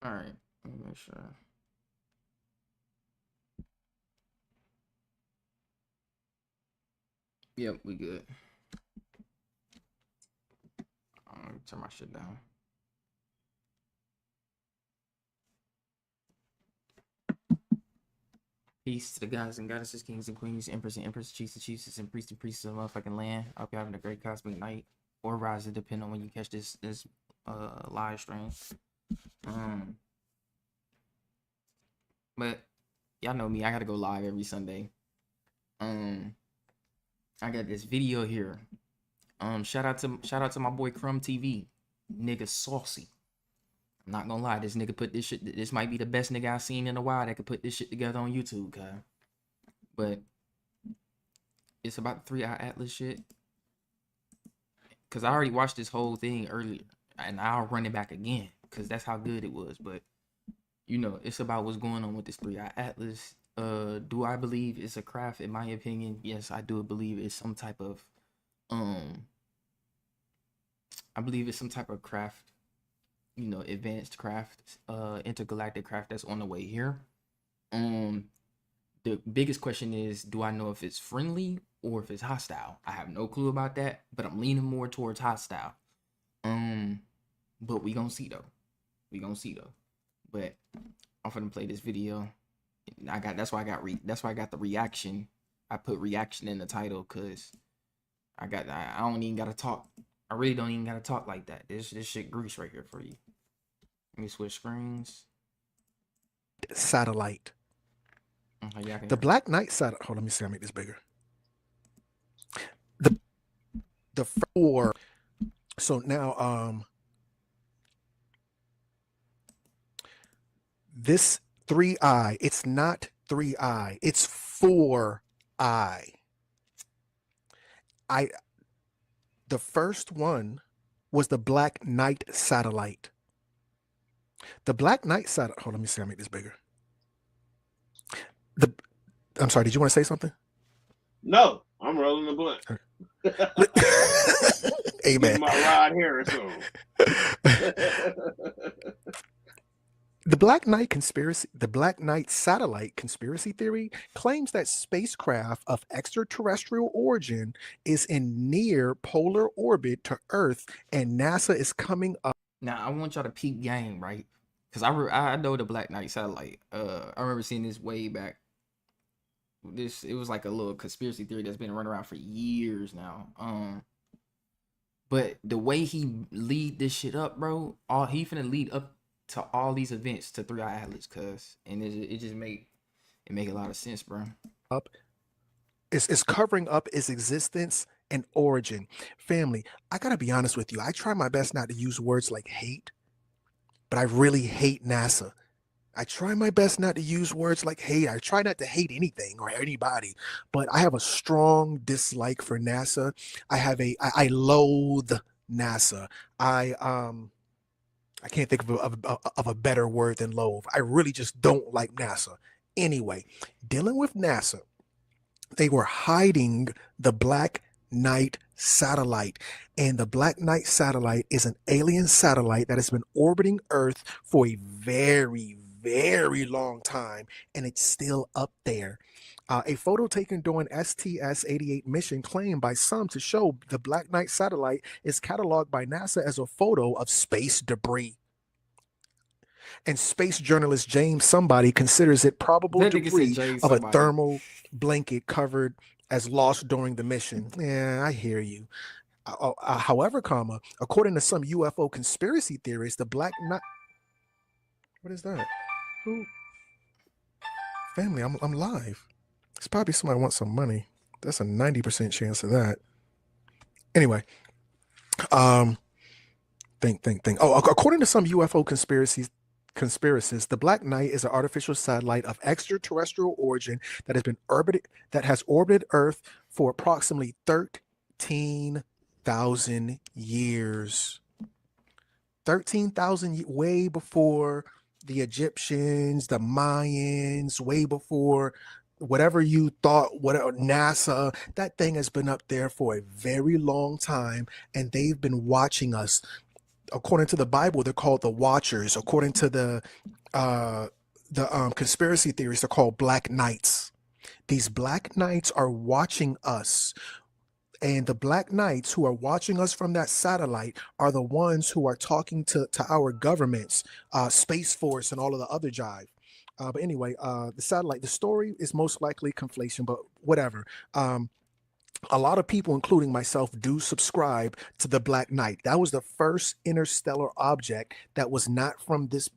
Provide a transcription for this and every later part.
All right. Let me make sure. Yep, we good. I'm gonna turn my shit down. Peace to the guys and goddesses, kings and queens, emperors and empresses, chiefs and chiefs, and priests of the motherfucking land. I hope you're having a great cosmic night or rising, depending on when you catch this live stream. Um, but y'all know me, I gotta go live every Sunday. I got this video here. Shout out to my boy Crumb TV, nigga saucy. I'm not gonna lie, this nigga put this shit. This might be the best nigga I've seen in a while that could put this shit together on YouTube, guy. But it's about the 3-Eye Atlas shit. Cause I already watched this whole thing earlier, and I'll run it back again, cause that's how good it was. But you know, it's about what's going on with this 3-Eye Atlas. Do I believe it's a craft? In my opinion, yes, I do believe it's some type of I believe it's some type of craft, you know, advanced craft, intergalactic craft that's on the way here. The biggest question is, do I know if it's friendly or if it's hostile? I have no clue about that, but I'm leaning more towards hostile. But we gonna see though. But I'm gonna play this video. That's why I got the reaction. I put reaction in the title because I don't even gotta talk. I really don't even gotta talk like that. This shit grease right here for you. Let me switch screens. Satellite. Yeah, the Black Knight satellite. Hold on, let me see. I'll make this bigger. The four. So now, this 3-eye. It's not 3-eye. It's 4-eye. The first one was the Black Knight satellite. The Black Knight satellite. Hold on, let me see. I'll make this bigger. I'm sorry. Did you want to say something? No, I'm rolling the blunt. Amen. My rod here or so. The Black Knight satellite conspiracy theory claims that spacecraft of extraterrestrial origin is in near polar orbit to Earth, and NASA is coming up. Now I want y'all to peep game, right? Because I know the Black Knight satellite. I remember seeing this way back. It was like a little conspiracy theory that's been running around for years now. But the way he lead this shit up, bro, he finna lead up to all these events to 3-Eye Atlas, and it just make a lot of sense, bro. Is covering up its existence and origin. Family, I gotta be honest with you. I try my best not to use words like hate, but I really hate NASA. I try my best not to use words like hate. I try not to hate anything or anybody, but I have a strong dislike for NASA. I loathe NASA. I can't think of a better word than loathe. I really just don't like NASA. Anyway, dealing with NASA, they were hiding the Black Knight satellite. And the Black Knight satellite is an alien satellite that has been orbiting Earth for a very, very long time, and it's still up there. A photo taken during STS-88 mission claimed by some to show the Black Knight satellite is cataloged by NASA as a photo of space debris. And space journalist James somebody considers it probable debris of a thermal blanket covered as lost during the mission. Yeah, I hear you. However, according to some UFO conspiracy theorists, the Black Knight. What is that? Who? Family, I'm live. It's probably somebody wants some money. That's a 90% chance of that. Anyway, think. Oh, according to some UFO conspiracists, the Black Knight is an artificial satellite of extraterrestrial origin that has orbited Earth for approximately 13,000 years. 13,000, way before the Egyptians, the Mayans, way before whatever you thought, whatever NASA. That thing has been up there for a very long time, and they've been watching us. according to the Bible, they're called the Watchers. According to conspiracy theories, they're called Black Knights. These Black Knights are watching us. And the Black Knights who are watching us from that satellite are the ones who are talking to our governments, Space Force, and all of the other jive. But anyway, the satellite, the story is most likely conflation, but whatever. A lot of people, including myself, do subscribe to the Black Knight. That was the first interstellar object that was not from this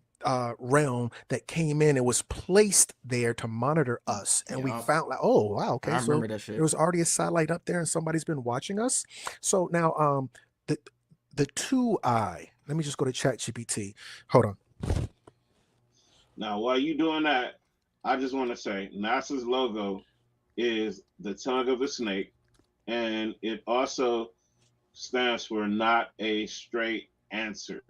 realm that came in and was placed there to monitor us. And we Yeah, found like, oh wow, okay, I so remember that there shit. was already a satellite up there and somebody's been watching us. So now the two eye. Let me just go to ChatGPT. Hold on. Now, while you doing that, I just want to say NASA's logo is the tongue of a snake, and it also stands for not a straight answer.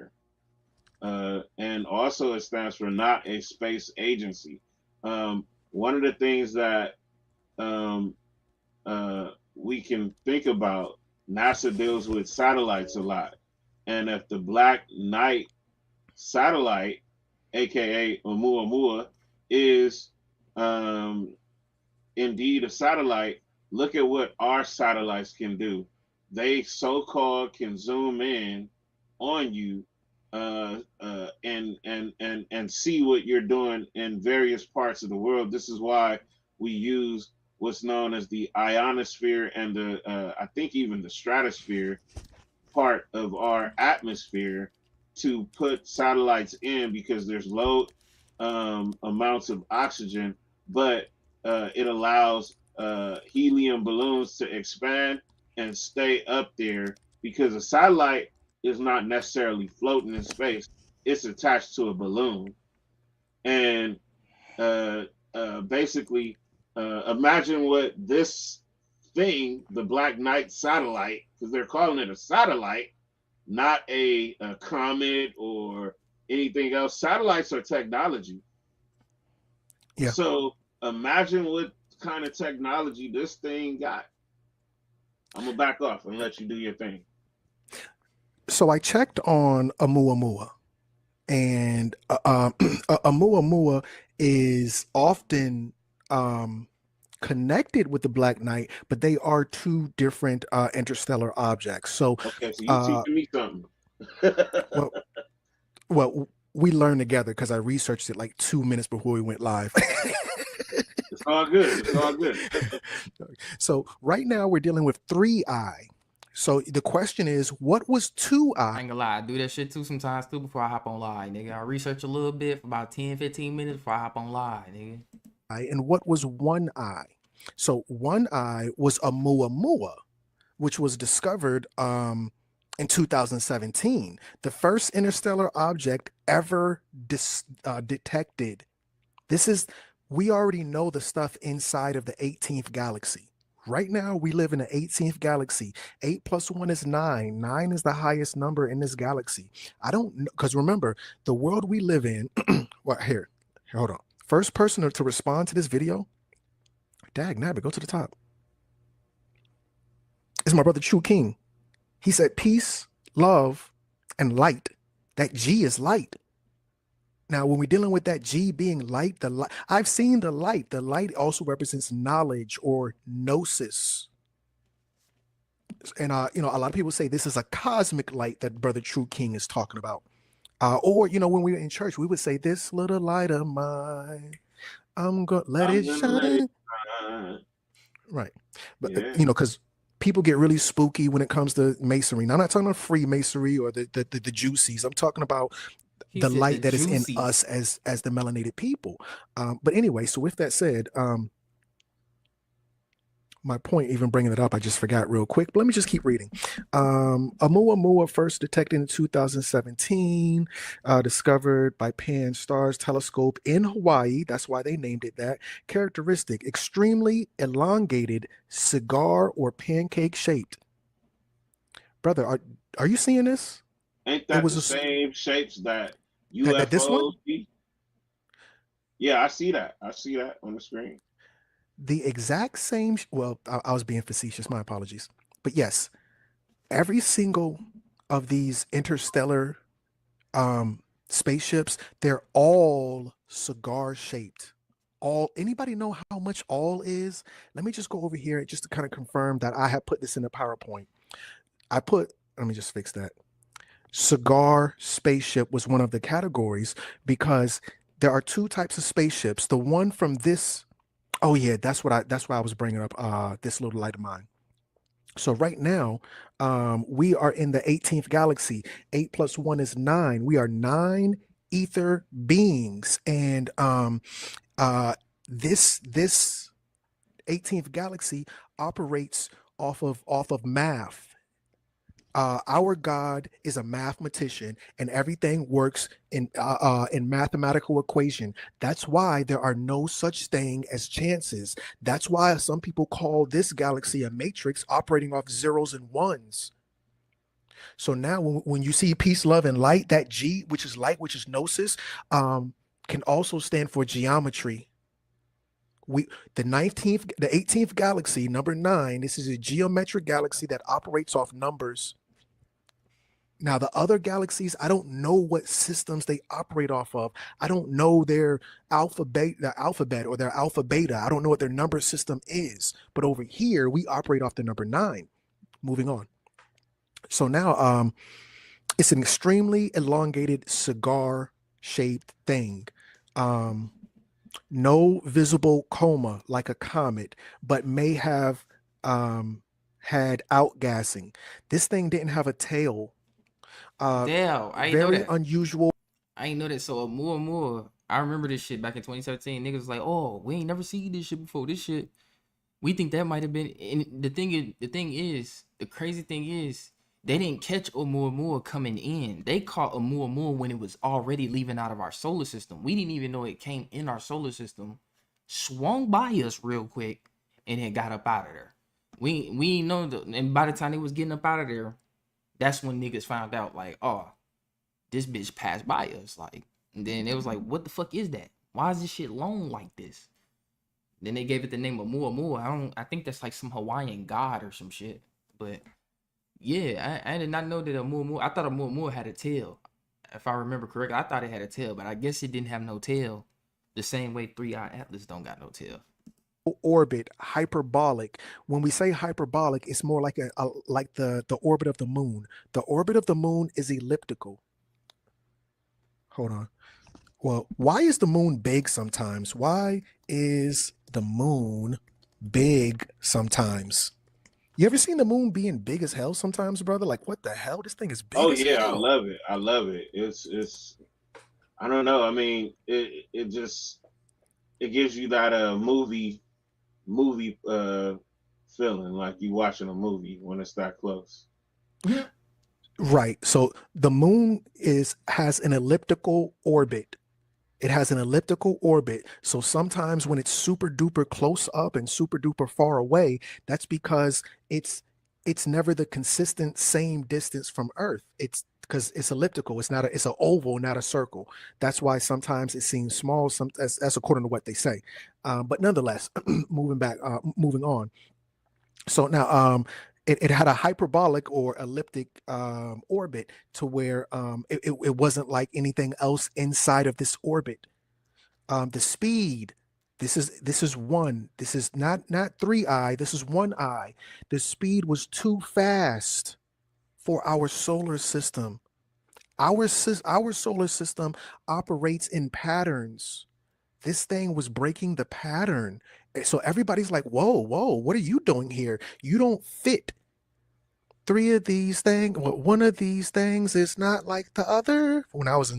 And also it stands for not a space agency. One of the things that um, we can think about, NASA deals with satellites a lot. And if the Black Knight satellite, aka Oumuamua, is um, indeed a satellite, look at what our satellites can do. They so-called can zoom in on you and see what you're doing in various parts of the world. This is why we use what's known as the ionosphere and the I think even the stratosphere part of our atmosphere to put satellites in, because there's low amounts of oxygen, but it allows helium balloons to expand and stay up there, because a satellite is not necessarily floating in space. It's attached to a balloon. And basically, imagine what this thing, the Black Knight satellite, because they're calling it a satellite, not a comet or anything else. Satellites are technology. Yeah. So imagine what kind of technology this thing got. I'm gonna back off and let you do your thing. So I checked on Oumuamua, and Oumuamua is often connected with the Black Knight, but they are two different interstellar objects. So, Okay, so you uh, teaching me something. well, well, we learned together because I researched it like 2 minutes before we went live. It's all good. It's all good. So right now we're dealing with 3i. So the question is, what was I 2i? ain't gonna lie, I do that shit too sometimes too before I hop on live, nigga. I research a little bit for about 10-15 minutes before I hop on live, nigga. And what was 1i? So 1i was Oumuamua, which was discovered in 2017, the first interstellar object ever detected. We already know the stuff inside of the 18th galaxy. Right now, we live in the 18th galaxy. 8 plus 1 is 9. 9 is the highest number in this galaxy. I don't know, because remember, the world we live in, well, here, hold on. First person to respond to this video, dag nabbit, go to the top, is my brother True King. He said peace, love, and light. That G is light. Now, when we're dealing with that G being light, I've seen the light. The light also represents knowledge or gnosis. And a lot of people say this is a cosmic light that Brother True King is talking about. Or when we were in church, we would say, "This little light of mine, I'm gonna let I'm it gonna let it shine." shine. Right. But Yeah. because people get really spooky when it comes to masonry. Now, I'm not talking about Freemasonry or the juicies. I'm talking about He the said the light that is in juicy. us as the melanated people. But anyway, so with that said, my point, even bringing it up, I just forgot real quick. But let me just keep reading. Oumuamua first detected in 2017, discovered by Pan-STARRS telescope in Hawaii. That's why they named it that. Characteristic: extremely elongated, cigar or pancake shaped. Brother, are you seeing this? Ain't It that was the same shapes that that this one. UFOs be? Yeah, I see that. I see that on the screen. The exact same. Well, I was being facetious. My apologies. But yes, every single of these interstellar spaceships, they're all cigar shaped. All Anybody know how much all is? Let me just go over here just to kind of confirm that I have put this in the PowerPoint. Let me just fix that. Cigar spaceship was one of the categories because there are two types of spaceships. The one from this, oh yeah, that's why I was bringing up this little light of mine. So right now, we are in the 18th galaxy. 8 plus 1 is 9. We are 9 ether beings, and this 18th galaxy operates off of math. Our God is a mathematician, and everything works in mathematical equation. That's why there are no such thing as chances. That's why some people call this galaxy a matrix operating off zeros and ones. So now, when you see peace, love, and light, that G, which is light, which is gnosis, can also stand for geometry. The 18th galaxy, number 9. This is a geometric galaxy that operates off numbers. Now, the other galaxies, I don't know what systems they operate off of. I don't know their alphabet or their alpha beta. I don't know what their number system is. But over here, we operate off the number 9. Moving on. So now, it's an extremely elongated cigar-shaped thing. No visible coma like a comet, but may have had outgassing. This thing didn't have a tail. Damn, I ain't know Very that. unusual. I ain't know that. So more and more, I remember this shit back in 2017. Niggas was like, oh, we ain't never seen this shit before. This shit, we think that might have been. And the crazy thing is, they didn't catch Oumuamua coming in. They caught Oumuamua when it was already leaving out of our solar system. We didn't even know it came in our solar system, swung by us real quick, and it got up out of there. We know, and by the time they was getting up out of there, that's when niggas found out, like, oh, this bitch passed by us. Like, and then it was like, what the fuck is that? Why is this shit long like this? Then they gave it the name of Oumuamua. I think that's like some Hawaiian god or some shit. But yeah, I did not know that Oumuamua. I thought Oumuamua had a tail. If I remember correctly, I thought it had a tail, but I guess it didn't have no tail. The same way 3-Eye Atlas don't got no tail. Orbit, hyperbolic. When we say hyperbolic, it's more like like the orbit of the moon. The orbit of the moon is elliptical. Hold on. Well, why is the moon big sometimes? Why is the moon big sometimes? You ever seen the moon being big as hell sometimes, brother? Like, what the hell? This thing is big Oh as yeah, I hell. love it. I love it. It's I don't know. I mean, it just it gives you that movie feeling like you watching a movie when it's that close. Right. So the moon has an elliptical orbit. It has an elliptical orbit. So sometimes when it's super duper close up and super duper far away, that's because it's never the consistent same distance from Earth. It's because it's elliptical. It's an oval, not a circle. That's why sometimes it seems small. That's according to what they say. But nonetheless, moving on. So now, it had a hyperbolic or elliptic orbit to where it wasn't like anything else inside of this orbit. The speed, this is one. This is not 3-Eye. This is 1-Eye. The speed was too fast for our solar system. Our solar system operates in patterns. This thing was breaking the pattern. So everybody's like, whoa, what are you doing here? You don't fit. 3 of these things, well, one of these things is not like the other. When I was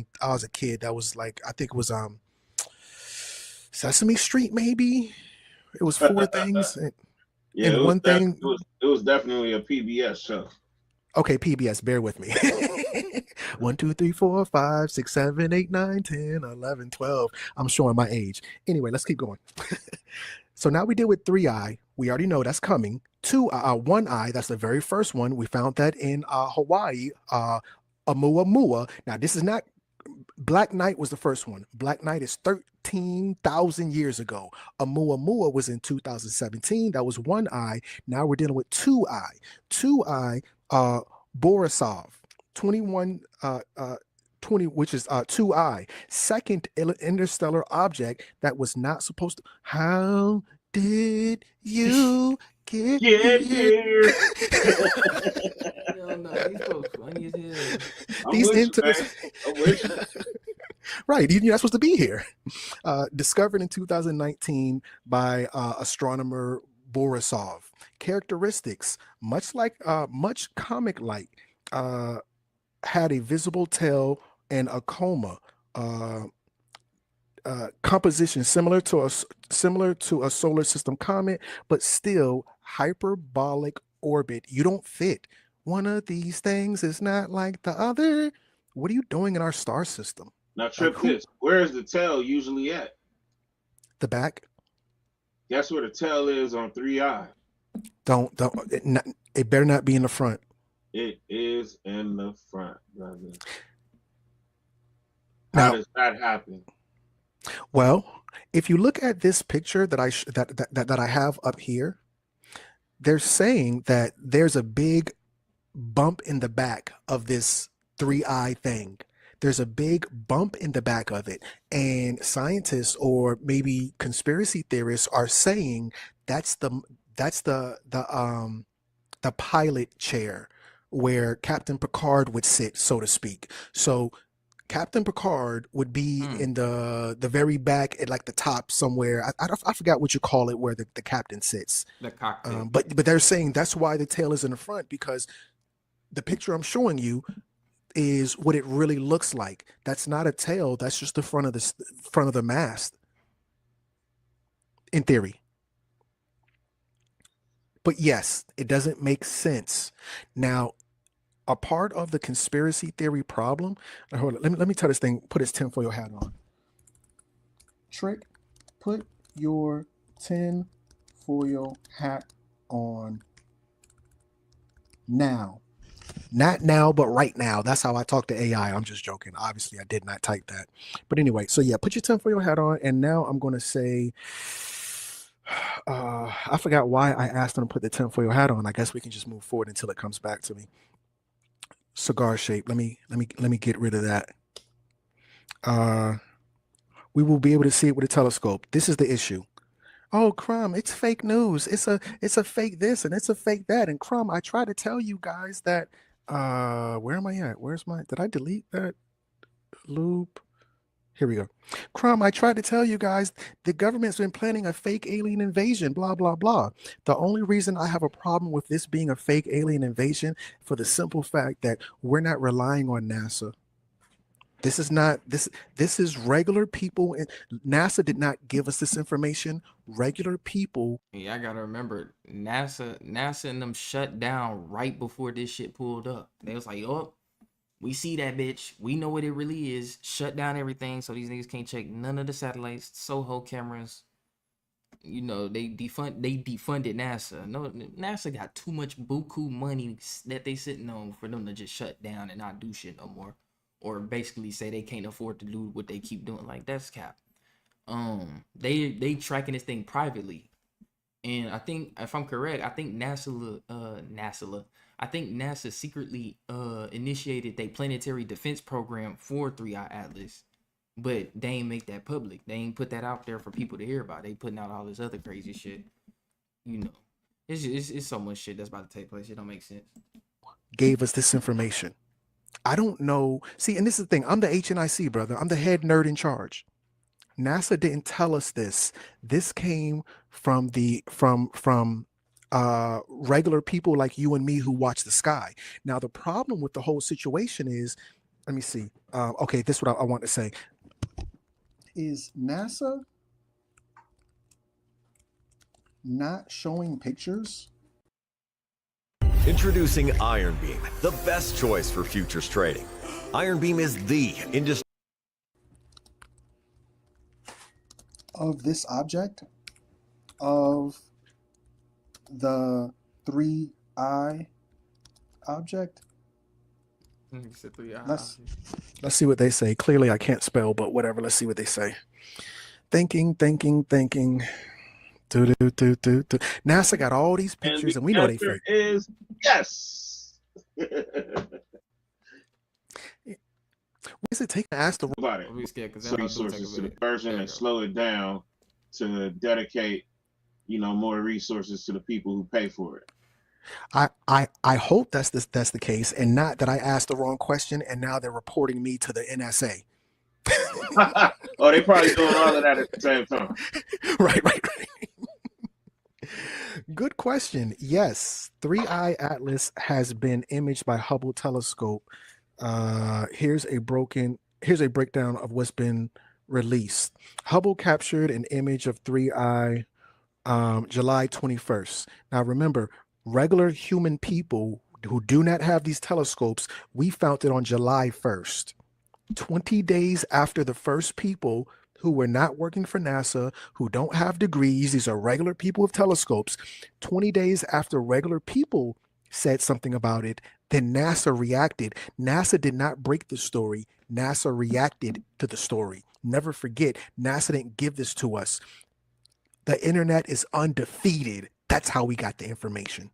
a kid, that was like, I think it was Sesame Street, maybe. It was 4 things Yeah, and one thing. it was definitely a PBS show. Okay, PBS, bear with me. 1, 2, 3, 4, 5, 6, 7, 8, 9, 10, 11, 12. I'm showing my age. Anyway, let's keep going. So now we deal with 3-Eye. We already know that's coming. 1-Eye, that's the very first one. We found that in Hawaii, Oumuamua. Now, this is not Black Knight was the first one. Black Knight is 13,000 years ago. Oumuamua was in 2017. That was 1-Eye. Now we're dealing with 2-Eye. 2-Eye, Borisov. 21 20, which is 2I, second interstellar object that was not supposed to. How did you get Get here? here. Hell no, these folks funny as hell. I'm These with you, man. I'm with you. Right, you're not supposed to be here. Discovered in 2019 by astronomer Borisov. Characteristics, much comic-like, had a visible tail and a coma. Composition similar to a solar system comet, but still hyperbolic orbit. You don't fit. One of these things is not like the other. What are you doing in our star system? Now, trip this. Where is the tail usually at? The back. Guess where the tail is on 3i? Don't. It better not be in the front. It is in the front, brother. Now, How does that happen? Well, if you look at this picture that I have up here, they're saying that there's a big bump in the back of this 3i thing. There's a big bump in the back of it, and scientists or maybe conspiracy theorists are saying that's the pilot chair where Captain Picard would sit, so to speak. So Captain Picard would be in the very back at like the top somewhere. I forgot what you call it, where the captain sits. The cockpit. But they're saying that's why the tail is in the front, because the picture I'm showing you is what it really looks like. That's not a tail. That's just the front of the mast, in theory. But yes, it doesn't make sense. Now, a part of the conspiracy theory problem. Hold on, let me tell this thing. Put his tinfoil hat on. Trick, put your tinfoil hat on now. Not now, but right now. That's how I talk to AI. I'm just joking. Obviously, I did not type that. But anyway, so yeah, put your tinfoil hat on. And now I'm going to say, I forgot why I asked him to put the tinfoil hat on. I guess we can just move forward until it comes back to me. Cigar shape. Let me get rid of that. We will be able to see it with a telescope. This is the issue. Oh, Crumb, it's fake news. It's a fake this and it's a fake that. And Crumb, I try to tell you guys that. Where am I at? Did I delete that loop? Here we go. Crumb, I tried to tell you guys the government's been planning a fake alien invasion, blah, blah, blah. The only reason I have a problem with this being a fake alien invasion, for the simple fact that we're not relying on NASA. This is not this is regular people, and NASA did not give us this information. Regular people. Yeah, I gotta remember, NASA and them shut down right before this shit pulled up. They was like, oh, we see that bitch. We know what it really is. Shut down everything so these niggas can't check none of the satellites, Soho cameras. You know, they defunded NASA. No, NASA got too much buku money that they sitting on for them to just shut down and not do shit no more. Or basically say they can't afford to do what they keep doing. Like, that's cap. They tracking this thing privately. And I think, if I'm correct, I think NASA secretly initiated their planetary defense program for 3i Atlas, but they ain't make that public. They ain't put that out there for people to hear about. They putting out all this other crazy shit. You know, it's so much shit that's about to take place. It don't make sense. Gave us this information. I don't know. See, and this is the thing. I'm the HNIC, brother. I'm the head nerd in charge. NASA didn't tell us this. This came from regular people like you and me who watch the sky. Now, the problem with the whole situation is, let me see. Okay, this is what I want to say. Is NASA not showing pictures? Introducing Iron Beam, the best choice for futures trading. Iron Beam is the industry Of this object, of the 3i object. Let's see what they say. Clearly I can't spell, but whatever. Let's see what they say. Thinking. NASA got all these pictures, and we know they fake. Is yes. What is it taking to ask the About it. I'll be scared because that hoe do take Resources a to the bit. version There and you go. slow it down to dedicate, more resources to the people who pay for it. I hope that's the case, and not that I asked the wrong question and now they're reporting me to the NSA. Oh, they probably doing all of that at the same time. Right. Good question. Yes, Three Eye Atlas has been imaged by Hubble telescope. Here's a breakdown of what's been released. Hubble captured an image of Three Eye July 21st. Now remember, regular human people who do not have these telescopes, we found it on July 1st. 20 days after the first people who were not working for NASA, who don't have degrees, these are regular people with telescopes, 20 days after regular people said something about it, then NASA reacted. NASA did not break the story. NASA reacted to the story. Never forget, NASA didn't give this to us. The internet is undefeated. That's how we got the information.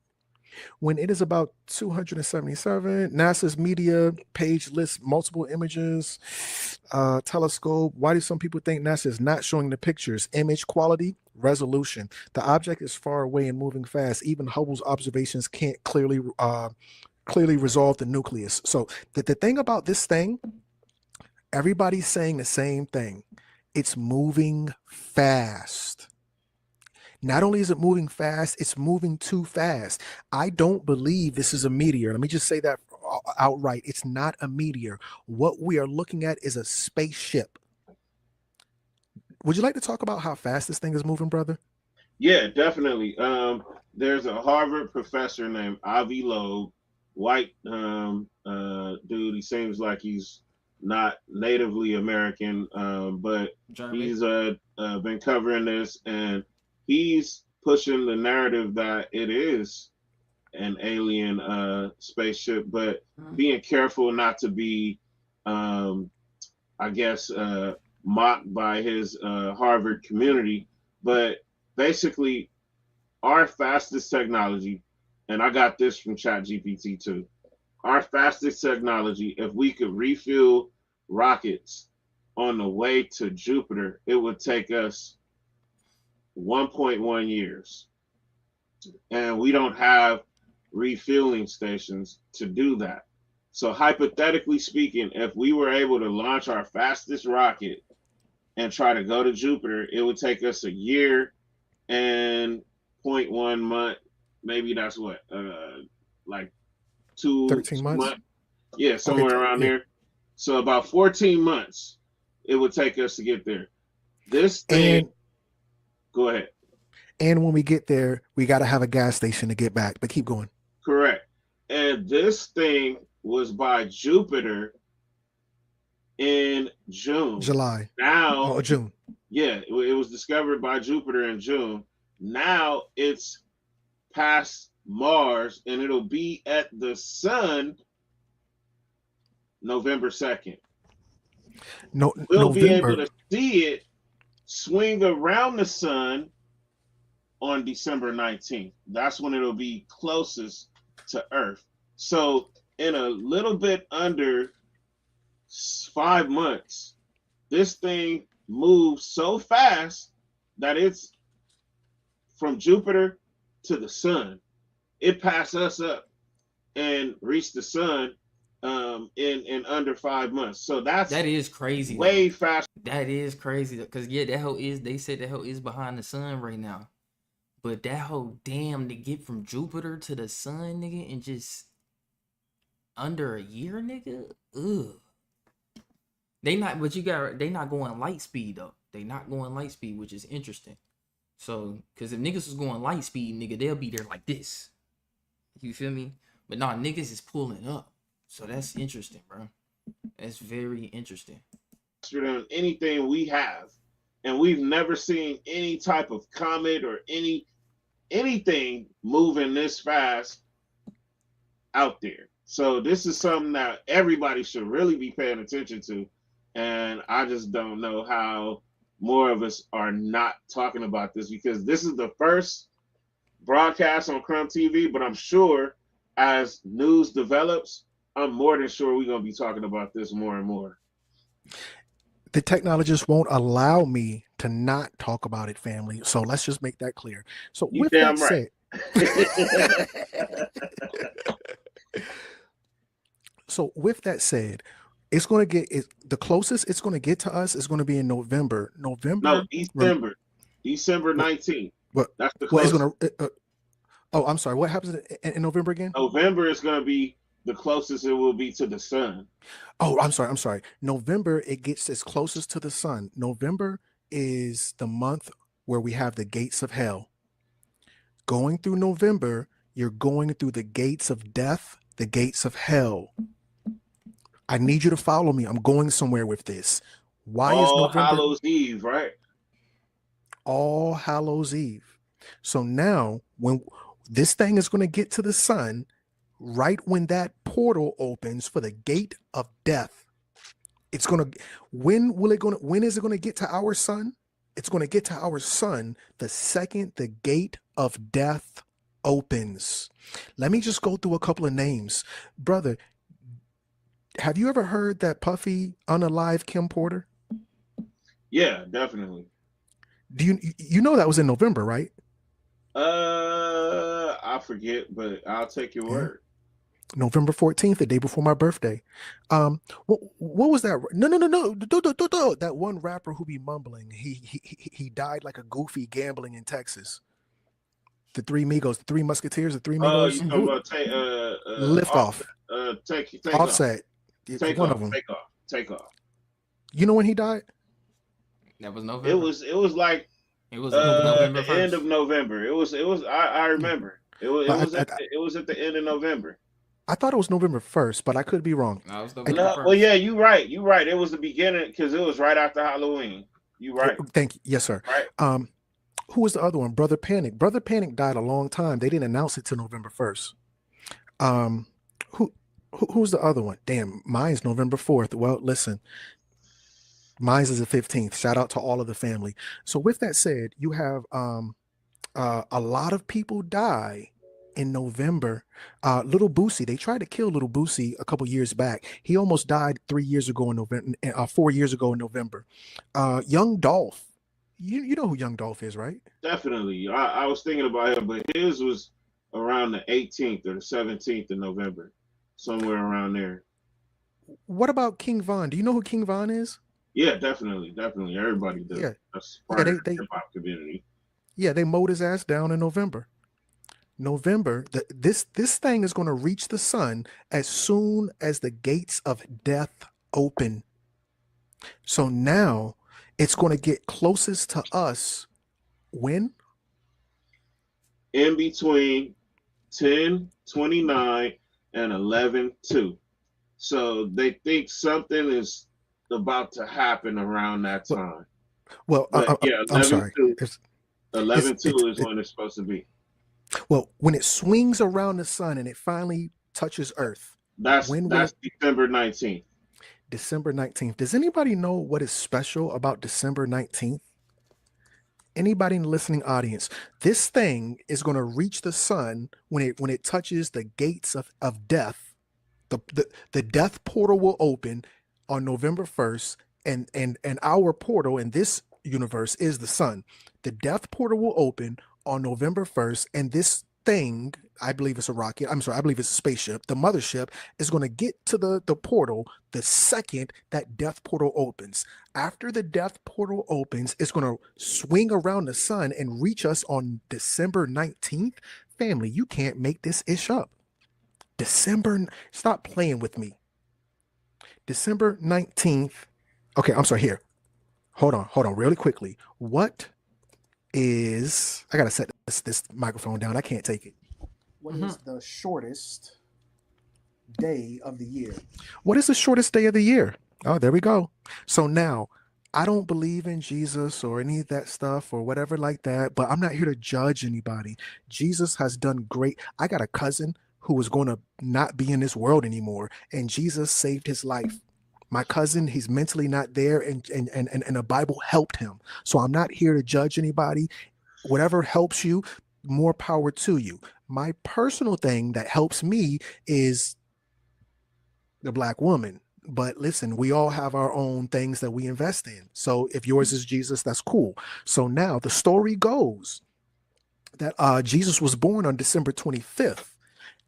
When it is about 277, NASA's media page lists multiple images. Telescope. Why do some people think NASA is not showing the pictures? Image quality, resolution. The object is far away and moving fast. Even Hubble's observations can't clearly resolve the nucleus. So the thing about this thing, everybody's saying the same thing. It's moving fast. Not only is it moving fast, it's moving too fast. I don't believe this is a meteor. Let me just say that outright. It's not a meteor. What we are looking at is a spaceship. Would you like to talk about how fast this thing is moving, brother? Yeah, definitely. There's a Harvard professor named Avi Loeb, white dude. He seems like he's not natively American, but German. he's been covering this, and he's pushing the narrative that it is an alien spaceship, but being careful not to be, I guess, mocked by his Harvard community. But basically, our fastest technology, and I got this from ChatGPT too, our fastest technology, if we could refuel rockets on the way to Jupiter, it would take us 1.1 years. And we don't have refueling stations to do that. So hypothetically speaking, if we were able to launch our fastest rocket and try to go to Jupiter, it would take us a year and 0.1 month. Maybe that's what, like 13 months? Yeah, somewhere around there. So about 14 months it would take us to get there. This thing, go ahead. And when we get there, we got to have a gas station to get back. But keep going. Correct. And this thing was by Jupiter in June. July. Now, Oh, June. Yeah, it was discovered by Jupiter in June. Now it's past Mars, and it'll be at the sun November 2nd. No, We'll November. be able to see it swing around the sun on December 19th. That's when it'll be closest to Earth. So in a little bit under 5 months, this thing moves so fast that it's from Jupiter to the sun. It passed us up and reached the sun in under 5 months. So that is crazy. Way faster. That is crazy because that hell is, they said that hell is behind the sun right now. But that whole damn to get from Jupiter to the sun, nigga, in just under a year, nigga. Ugh. They not going light speed though. They not going light speed, which is interesting. So, cause if niggas was going light speed, nigga, they'll be there like this. You feel me? But nah, niggas is pulling up. So that's interesting, bro. That's very interesting. Faster than anything we have. And we've never seen any type of comet or anything moving this fast out there. So this is something that everybody should really be paying attention to. And I just don't know how more of us are not talking about this, because this is the first broadcast on Crumb TV, but I'm sure as news develops, I'm more than sure we're gonna be talking about this more and more. The technologists won't allow me to not talk about it, family. So let's just make that clear. So You with that damn right. said, so with that said, it's going to get the closest it's going to get to us is going to be in November. No, November, December what, 19th. what, That's the what is closest. going to? Oh, I'm sorry. What happens in November again? November is gonna be the closest it will be to the sun. Oh, I'm sorry. I'm sorry. November, it gets as closest to the sun. November is the month where we have the gates of hell. Going through November, you're going through the gates of death, the gates of hell. I need you to follow me. I'm going somewhere with this. Why is All November Hallows Eve, right? All Hallows Eve? So now, when this thing is going to get to the sun, right when that portal opens for the gate of death, it's going to, when is it going to get to our sun? It's going to get to our sun the second the gate of death opens. Let me just go through a couple of names. Brother, have you ever heard that Puffy unalive Kim Porter? Yeah, definitely. Do you know that was in November, right? I forget, but I'll take your word. November 14th, the day before my birthday. What was that? No. That one rapper who be mumbling. He died like a goofy gambling in Texas. The Three Migos, the Three Musketeers, the Three You Migos. talking about Lift off. Take Offset. off. Take One off. of them. Take off. You know when he died? That was November. It was like November the end of November. It was I remember. It was at the end of November. I thought it was November 1st, but I could be wrong. No, it was November 1st. Well, yeah, you're right. You're right. It was the beginning because it was right after Halloween. You're right. Thank you. Yes, sir. Right. Who was the other one? Brother Panic. Brother Panic died a long time. They didn't announce it till November 1st. Who's the other one? Damn, mine's November 4th. Well, listen, mine's is the 15th. Shout out to all of the family. So with that said, you have a lot of people die in November. Little Boosie, they tried to kill Little Boosie a couple years back. He almost died 3 years ago in November, 4 years ago in November. Young Dolph, you know who Young Dolph is, right? Definitely. I was thinking about him, but his was around the 18th or the 17th of November, somewhere around there. What about King Von? Do you know who King Von is? Yeah, definitely. Everybody does. Yeah. That's part of the hip hop community. Yeah, they mowed his ass down in November. This thing is going to reach the sun as soon as the gates of death open. So now it's going to get closest to us when? In between 10:29 and 11:02. So they think something is about to happen around that time. Well, I'm sorry. 11:02 is when it's supposed to be. Well, when it swings around the sun and it finally touches Earth. That's December 19th. December 19th. Does anybody know what is special about December 19th? Anybody in the listening audience? This thing is going to reach the sun when it touches the gates of death. The death portal will open on November 1st, and our portal in this universe is the sun. The death portal will open on November 1st, and this thing, I believe it's a rocket. I'm sorry, I believe it's a spaceship. The mothership is going to get to the portal the second that death portal opens. After the death portal opens, it's going to swing around the sun and reach us on December 19th. Family, you can't make this ish up. Stop playing with me. December 19th. Okay, I'm sorry, here. Hold on, really quickly. What is, I gotta set this microphone down. I can't take it. What is the shortest day of the year? What is the shortest day of the year? Oh, there we go. So now, I don't believe in Jesus or any of that stuff or whatever like that, but I'm not here to judge anybody. Jesus has done great. I got a cousin who was going to not be in this world anymore, and Jesus saved his life. My cousin, he's mentally not there, and the Bible helped him. So I'm not here to judge anybody. Whatever helps you, more power to you. My personal thing that helps me is the black woman. But listen, we all have our own things that we invest in. So if yours is Jesus, that's cool. So now the story goes that Jesus was born on December 25th.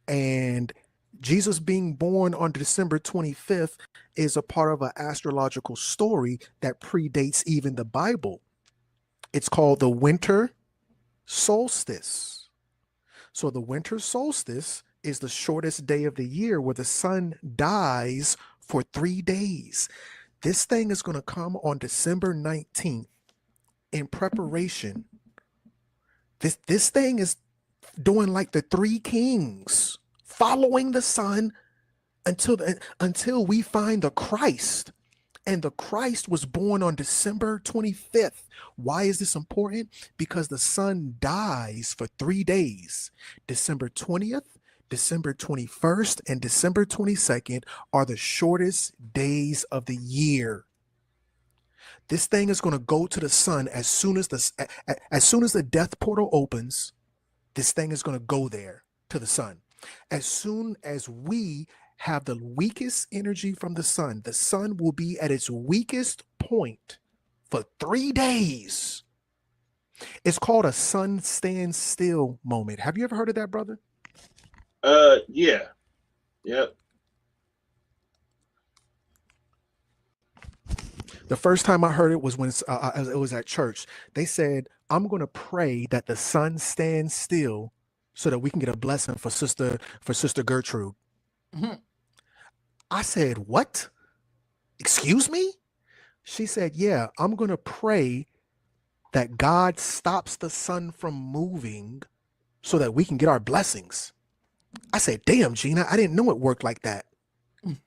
And Jesus being born on December 25th is a part of an astrological story that predates even the Bible. It's called the winter solstice. So the winter solstice is the shortest day of the year where the sun dies for 3 days. This thing is going to come on December 19th in preparation. This thing is doing like the Three Kings, following the sun until we find the Christ. And the Christ was born on December 25th. Why is this important? Because the sun dies for 3 days. December 20th, December 21st, and December 22nd are the shortest days of the year. This thing is going to go to the sun as soon as the death portal opens. This thing is going to go there to the sun. As soon as we have the weakest energy from the sun will be at its weakest point for 3 days. It's called a sun stand still moment. Have you ever heard of that, brother? Yeah. Yep. The first time I heard it was when it was at church. They said, I'm going to pray that the sun stands still so that we can get a blessing for Sister Gertrude. Mhm. I said, what? Excuse me? She said, yeah, I'm going to pray that God stops the sun from moving so that we can get our blessings. I said, damn, Gina, I didn't know it worked like that.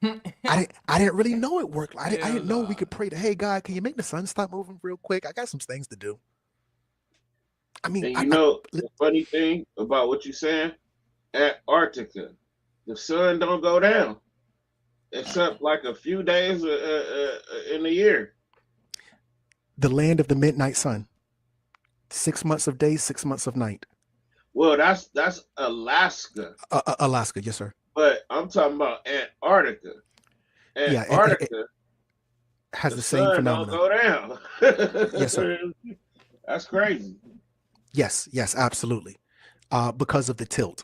I didn't really know it worked. I didn't know we could pray to, hey, God, can you make the sun stop moving real quick? I got some things to do. I mean, And the funny thing about what you're saying, Antarctica, the sun don't go down except like a few days in the year. The land of the midnight sun. 6 months of day, 6 months of night. Well, that's Alaska. Alaska, yes, sir. But I'm talking about Antarctica. Antarctica it has the same phenomenon. Don't go down. Yes, sir. That's crazy. Yes, absolutely. Because of the tilt.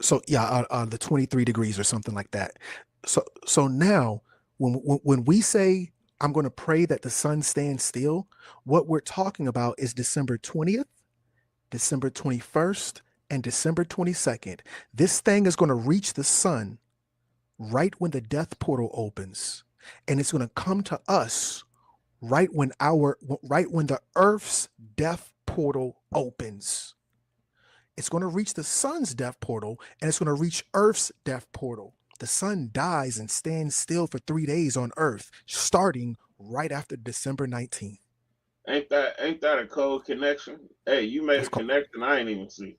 So yeah, the 23 degrees or something like that. So now when we say I'm going to pray that the sun stands still, what we're talking about is December 20th, December 21st, and December 22nd. This thing is going to reach the sun right when the death portal opens, and it's going to come to us right when the Earth's death portal opens. It's going to reach the sun's death portal, and it's going to reach Earth's death portal. The sun dies and stands still for 3 days on Earth, starting right after December 19th. Ain't that a cold connection? Hey, you made a connection I ain't even see.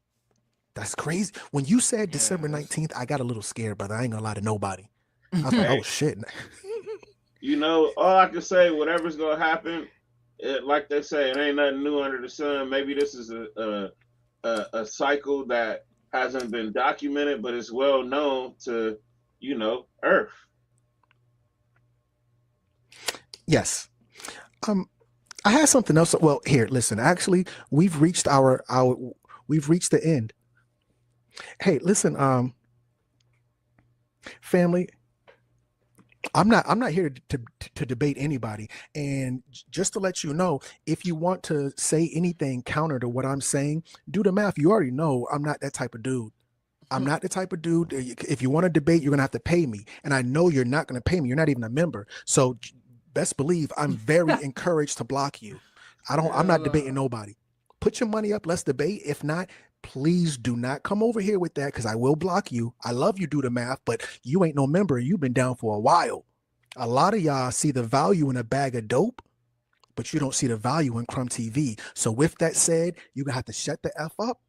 That's crazy. When you said December 19th, I got a little scared, brother. I ain't gonna lie to nobody. I was like, oh shit. All I can say, whatever's gonna happen, like they say, it ain't nothing new under the sun. Maybe this is a cycle that hasn't been documented, but it's well known to, Earth. Yes. I had something else. Well, here, listen. Actually, we've reached the end. Hey, listen, family. I'm not here to debate anybody. And just to let you know, if you want to say anything counter to what I'm saying, do the math. You already know I'm not that type of dude. I'm not the type of dude. If you want to debate, you're gonna have to pay me, and I know you're not gonna pay me. You're not even a member, so best believe I'm very encouraged to block you. I'm not debating nobody. Put your money up. Let's debate. If not, please do not come over here with that, because I will block you. I love you, do the math, but you ain't no member. You've been down for a while. A lot of y'all see the value in a bag of dope, but you don't see the value in Crumb TV. So with that said, you're gonna have to shut the F up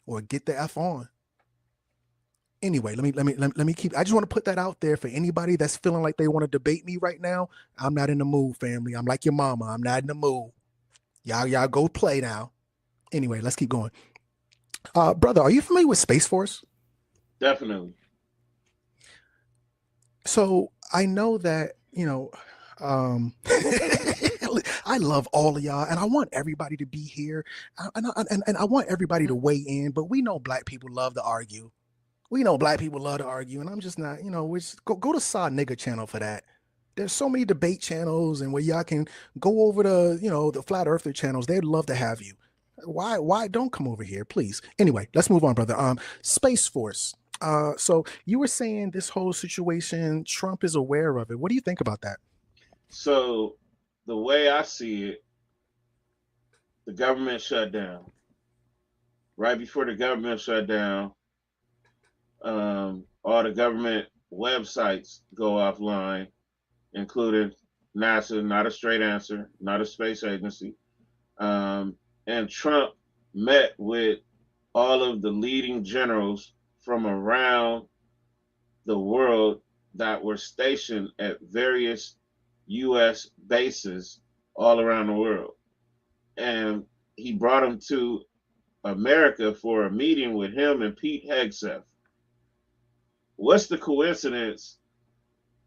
or get the F on. Anyway, let me keep. I just want to put that out there for anybody that's feeling like they want to debate me right now. I'm not in the mood, family. I'm like your mama. I'm not in the mood. Y'all go play now. Anyway, let's keep going. Brother, are you familiar with Space Force? Definitely. So I know that, I love all of y'all, and I want everybody to be here, and I want everybody to weigh in. But we know black people love to argue. We know black people love to argue, and I'm just not. We just go to Saw Nigga channel for that. There's so many debate channels, and where y'all can go over to the Flat Earther channels. They'd love to have you. Why don't come over here, please? Anyway, let's move on, brother. Space Force. So you were saying this whole situation, Trump is aware of it. What do you think about that? So the way I see it, the government shut down. Right before the government shut down, all the government websites go offline, including NASA, not a straight answer, not a space agency. And Trump met with all of the leading generals from around the world that were stationed at various U.S. bases all around the world. And he brought them to America for a meeting with him and Pete Hegseth. What's the coincidence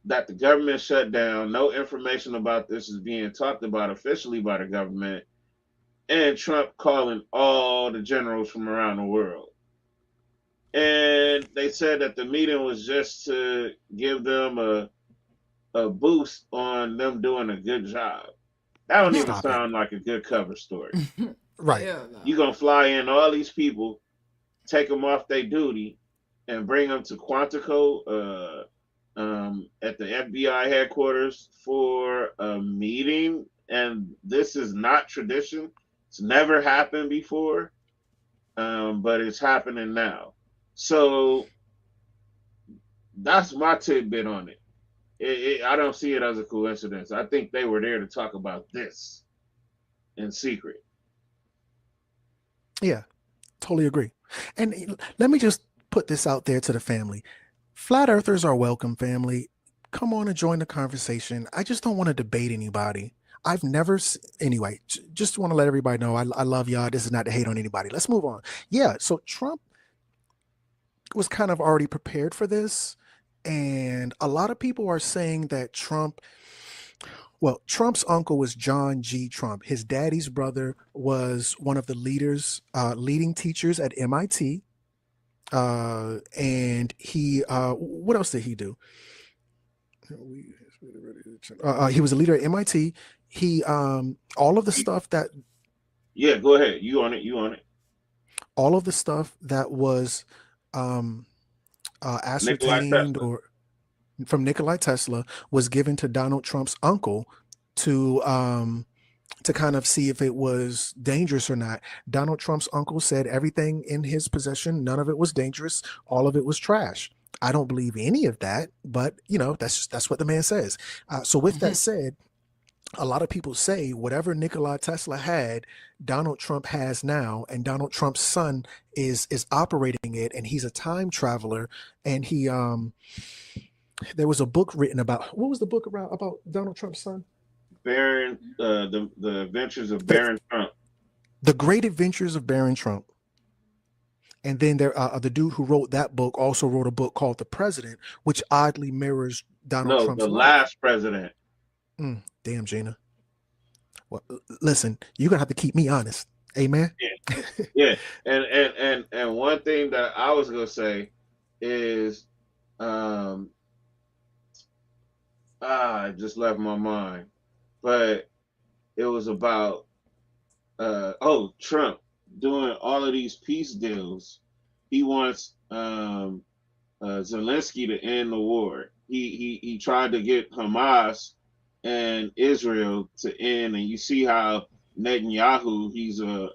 that the government shut down? No information about this is being talked about officially by the government, and Trump calling all the generals from around the world. And they said that the meeting was just to give them a boost on them doing a good job. That don't even sound like a good cover story. Right. You're going to fly in all these people, take them off their duty, and bring them to Quantico at the FBI headquarters for a meeting. And this is not tradition. It's never happened before, but it's happening now. So that's my tidbit on it. I don't see it as a coincidence. I think they were there to talk about this in secret. Yeah, totally agree. And let me just put this out there to the family. Flat Earthers are welcome, family. Come on and join the conversation. I just don't want to debate anybody. I've never, anyway, just want to let everybody know I love y'all. This is not to hate on anybody. Let's move on. Yeah, so Trump was kind of already prepared for this. And a lot of people are saying that Trump's uncle was John G. Trump. His daddy's brother was one of the leading teachers at MIT. And he, what else did he do? He was a leader at MIT. He, all of the stuff that. Yeah, go ahead. You on it. All of the stuff that was ascertained or from Nikola Tesla was given to Donald Trump's uncle to kind of see if it was dangerous or not. Donald Trump's uncle said everything in his possession, none of it was dangerous. All of it was trash. I don't believe any of that, but that's what the man says. So with that said, a lot of people say whatever Nikola Tesla had, Donald Trump has now, and Donald Trump's son is operating it, and he's a time traveler. And he there was a book written about, what was the book about Donald Trump's son? Baron, the Adventures of Baron Trump. The Great Adventures of Baron Trump. And then there, the dude who wrote that book also wrote a book called The President, which oddly mirrors Donald Trump's life. Last president. Damn, Gina. Well, listen, you're gonna have to keep me honest. Amen. Yeah. And one thing that I was gonna say is, I just left my mind, but it was about Trump doing all of these peace deals. He wants Zelensky to end the war. He tried to get Hamas and Israel to end, and you see how Netanyahu, he's a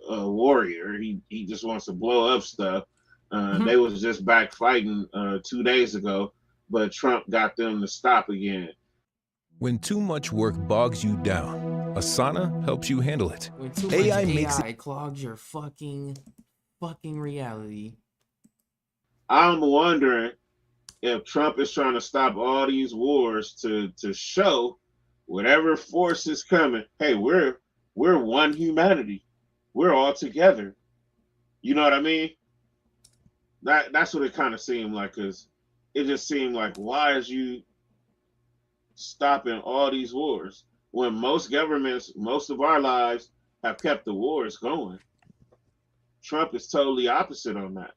warrior. He just wants to blow up stuff. They was just back fighting 2 days ago, but Trump got them to stop again. When too much work bogs you down, Asana helps you handle it. When too much AI clogs your fucking reality. I'm wondering if Trump is trying to stop all these wars to show whatever force is coming, hey, we're one humanity. We're all together. You know what I mean? That's what it kind of seemed like, because it just seemed like, why is you stopping all these wars when most governments, most of our lives have kept the wars going. Trump is totally opposite on that.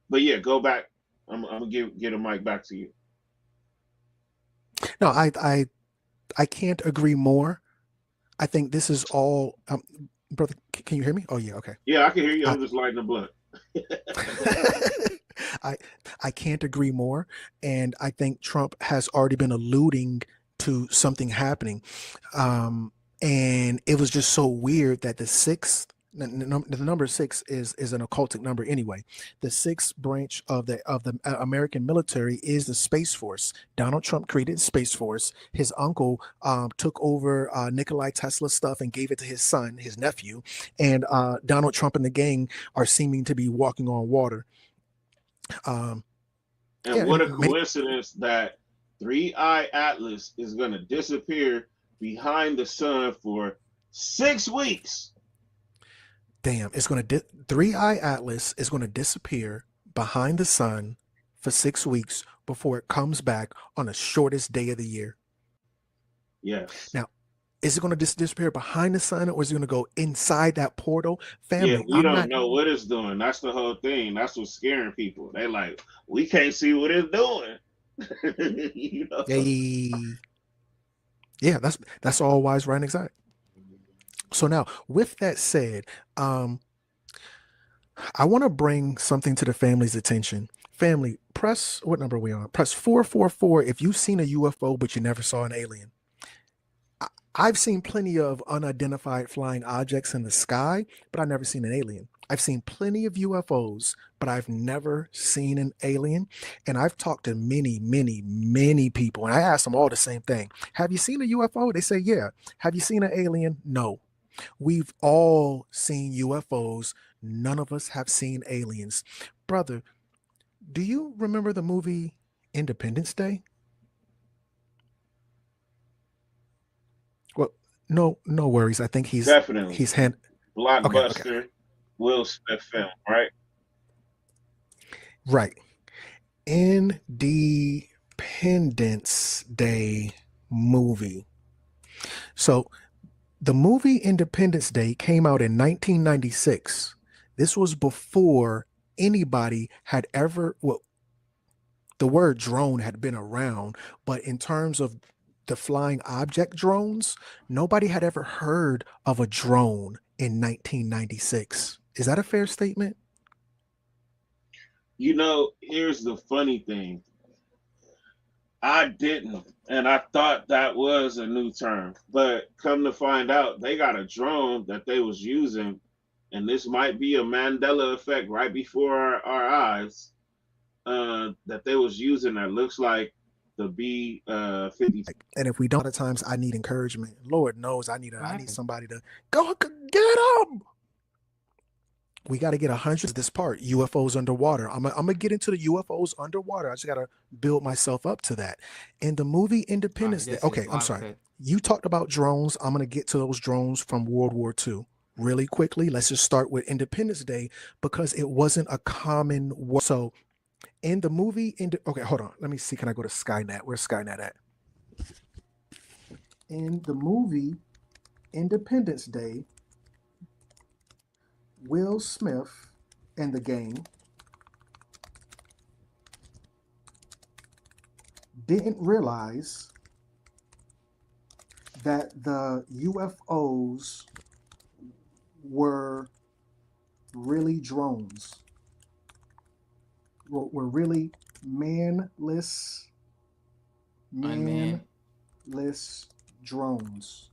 But yeah, go back. I'm gonna get a mic back to you. No, I can't agree more. I think this is all, brother. Can you hear me? Oh yeah, okay. Yeah, I can hear you. I'm just lighting the blunt. I I can't agree more, and I think Trump has already been alluding to something happening, and it was just so weird that the sixth. The number six is an occultic number anyway. The sixth branch of the American military is the Space Force. Donald Trump created the Space Force. His uncle took over Nikolai Tesla's stuff and gave it to his son, his nephew. And Donald Trump and the gang are seeming to be walking on water. And Yeah, what a and many, coincidence that Three Eye Atlas is going to disappear behind the sun for 6 weeks. damn, it's going to Three Eye Atlas is going to disappear behind the sun for 6 weeks before it comes back on the shortest day of the year. Yes. Now, is it going to disappear behind the sun, or is it going to go inside that portal? Yeah, Family, we I'm don't not. know what it's doing. That's the whole thing. That's what's scaring people. They like, we can't see what it's doing. You know? Yeah, that's all wise, right, and exact. So now, with that said, I want to bring something to the family's attention. Family, press what number are we on? Press 444 if you've seen a UFO but you never saw an alien. I've seen plenty of unidentified flying objects in the sky, but I've never seen an alien. I've seen plenty of UFOs, but I've never seen an alien. And I've talked to many, many, many people, and I ask them all the same thing. Have you seen a UFO? They say, yeah. Have you seen an alien? No. We've all seen UFOs. None of us have seen aliens. Brother, do you remember the movie Independence Day? Well, no worries. I think Definitely. he's hand. Okay, Blockbuster Will Smith film, right? right. Independence Day movie. So the movie Independence Day came out in 1996. This was before anybody had ever, well, the word drone had been around, but in terms of the flying object drones, nobody had ever heard of a drone in 1996. Is that a fair statement? You know, here's the funny thing. I didn't, and I thought that was a new term. But come to find out, they got a drone that they was using, and this might be a Mandela effect right before our eyes, that they was using that looks like the B-50. And if we don't, a lot of times I need encouragement. Lord knows I need happened? somebody to go get them. We got to get 100 of this part. UFOs underwater. I'm gonna get into the UFOs underwater. I just gotta build myself up to that. In the movie Independence Day. This Okay, is I'm live sorry. cut. You talked about drones. I'm gonna get to those drones from World War II really quickly. Let's just start with Independence Day because it wasn't a common war. So in the movie, okay, hold on. Let me see. Can I go to Skynet? Where's Skynet at? In the movie Independence Day, Will Smith and the gang didn't realize that the UFOs were really drones, were really manless Unmanned. drones.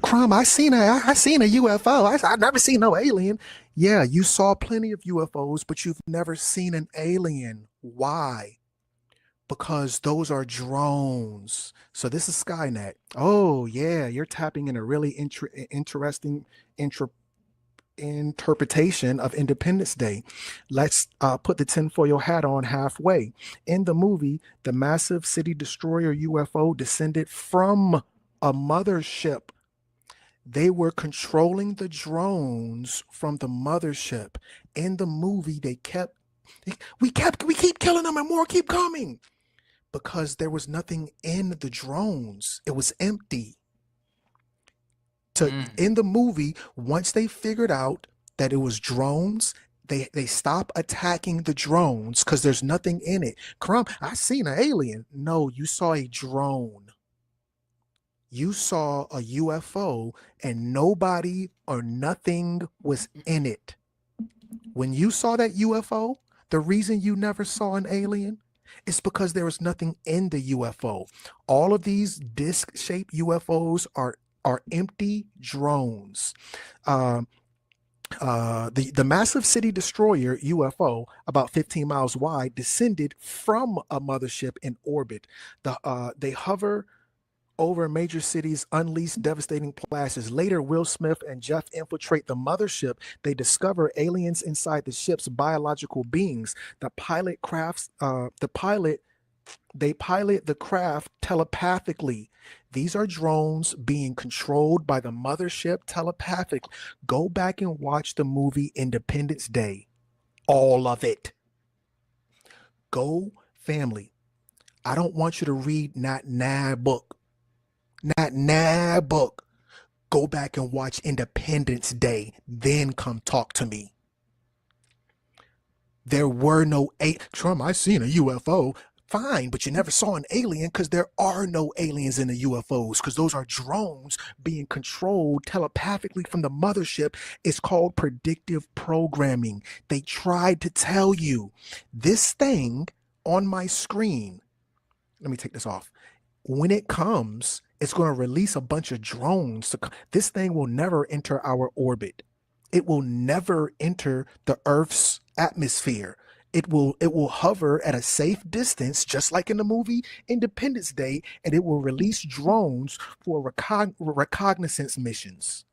Crumb, I seen a UFO. I never seen no alien. Yeah, you saw plenty of UFOs, but you've never seen an alien. Why? Because those are drones. So this is Skynet. Oh yeah, you're tapping in a really interesting interpretation of Independence Day. Let's put the tinfoil hat on halfway. In the movie, the massive city destroyer UFO descended from a mothership. They were controlling the drones from the mothership. In the movie, we keep killing them and more keep coming. Because there was nothing in the drones. It was empty. In the movie, once they figured out that it was drones, they stop attacking the drones because there's nothing in it. Crumb, I seen an alien. No, you saw a drone. You saw a UFO and nobody or nothing was in it. When you saw that UFO, the reason you never saw an alien is because there was nothing in the UFO. All of these disc-shaped UFOs are empty drones. The massive city destroyer UFO, about 15 miles wide, descended from a mothership in orbit. They hover over major cities, unleash devastating blasts. Later, Will Smith and Jeff infiltrate the mothership. They discover aliens inside the ship's biological beings. They pilot the craft telepathically. These are drones being controlled by the mothership telepathically. Go back and watch the movie Independence Day. All of it. Go, family. I don't want you to read not book. Not book. Go back and watch Independence Day. Then come talk to me. There were no Trump, I seen a UFO. Fine, but you never saw an alien because there are no aliens in the UFOs because those are drones being controlled telepathically from the mothership. It's called predictive programming. They tried to tell you this thing on my screen. Let me take this off. When it comes, it's going to release a bunch of drones. This thing will never enter our orbit. It will never enter the Earth's atmosphere. It will hover at a safe distance, just like in the movie Independence Day, and it will release drones for reconnaissance missions.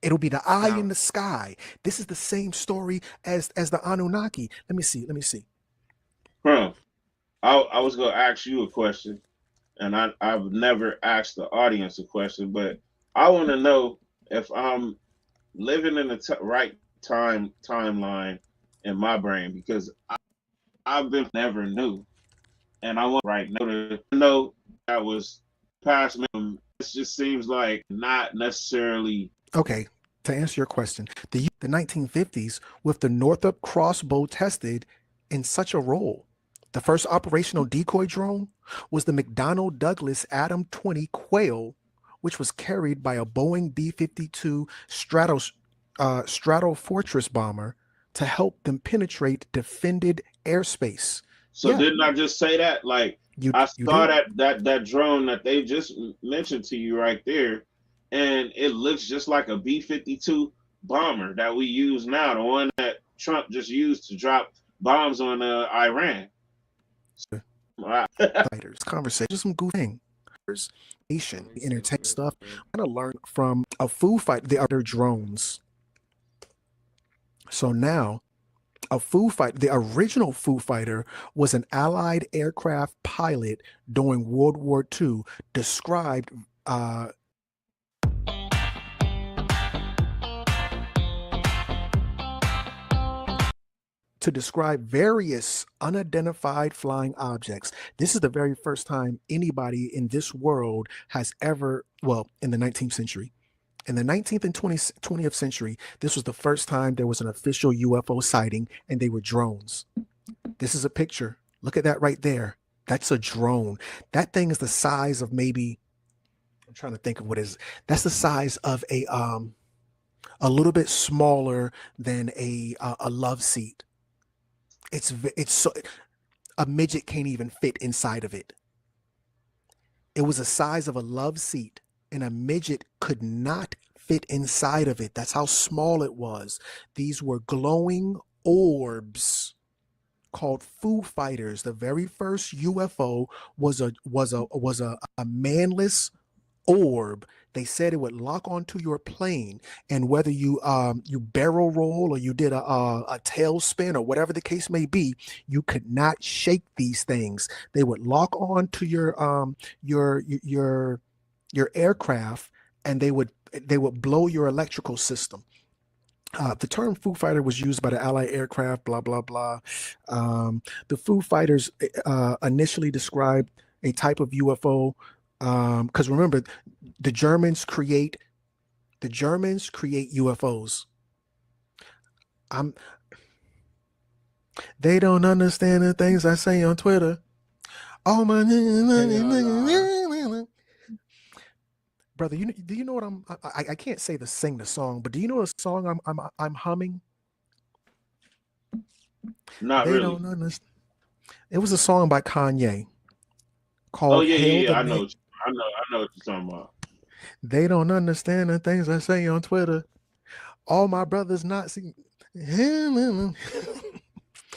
It'll be the eye in the sky. This is the same story as the Anunnaki. Let me see. Bro, I was going to ask you a question, and I've never asked the audience a question, but I want to know if I'm living in the right timeline in my brain, because I've been never knew, and I want right now to know that was past me. It just seems like not necessarily. Okay, to answer your question, the 1950s with the Northrop crossbow tested in such a role. The first operational decoy drone was the McDonnell Douglas Adam 20 Quail, which was carried by a Boeing B-52 Stratofortress bomber to help them penetrate defended airspace. So didn't I just say that? Like I saw that drone that they just mentioned to you right there, and it looks just like a B-52 bomber that we use now, the one that Trump just used to drop bombs on Iran. Fighters, conversation, some good thing. Nation, entertain stuff. I'm gonna learn from a Foo Fighter, the other drones. So now, the original Foo Fighter was an Allied aircraft pilot during World War II, described to describe various unidentified flying objects. This is the very first time anybody in this world has ever, well, in the 19th century, in the 19th and 20th century, this was the first time there was an official UFO sighting, and they were drones. This is a picture. Look at that right there. That's a drone. That thing is the size of maybe, I'm trying to think of what is, that's the size of a little bit smaller than a love seat. It's so, a midget can't even fit inside of it. It was the size of a love seat, and a midget could not fit inside of it. That's how small it was. These were glowing orbs called Foo Fighters. The very first UFO was a manless orb. They said it would lock onto your plane, and whether you barrel roll or you did a tailspin or whatever the case may be, you could not shake these things. They would lock onto your aircraft, and they would blow your electrical system. The term Foo Fighter was used by the Allied aircraft, blah, blah, blah. The Foo Fighters initially described a type of UFO because remember, the Germans create UFOs. I'm They don't understand the things I say on Twitter. Oh my brother, do you know what I can't say sing the song, but do you know the song I'm humming? Not They really. don't understand. It was a song by Kanye Oh called yeah, yeah, Hail the yeah. I Na- know. I know what you're talking about. They don't understand the things I say on Twitter. All my brothers Nazi.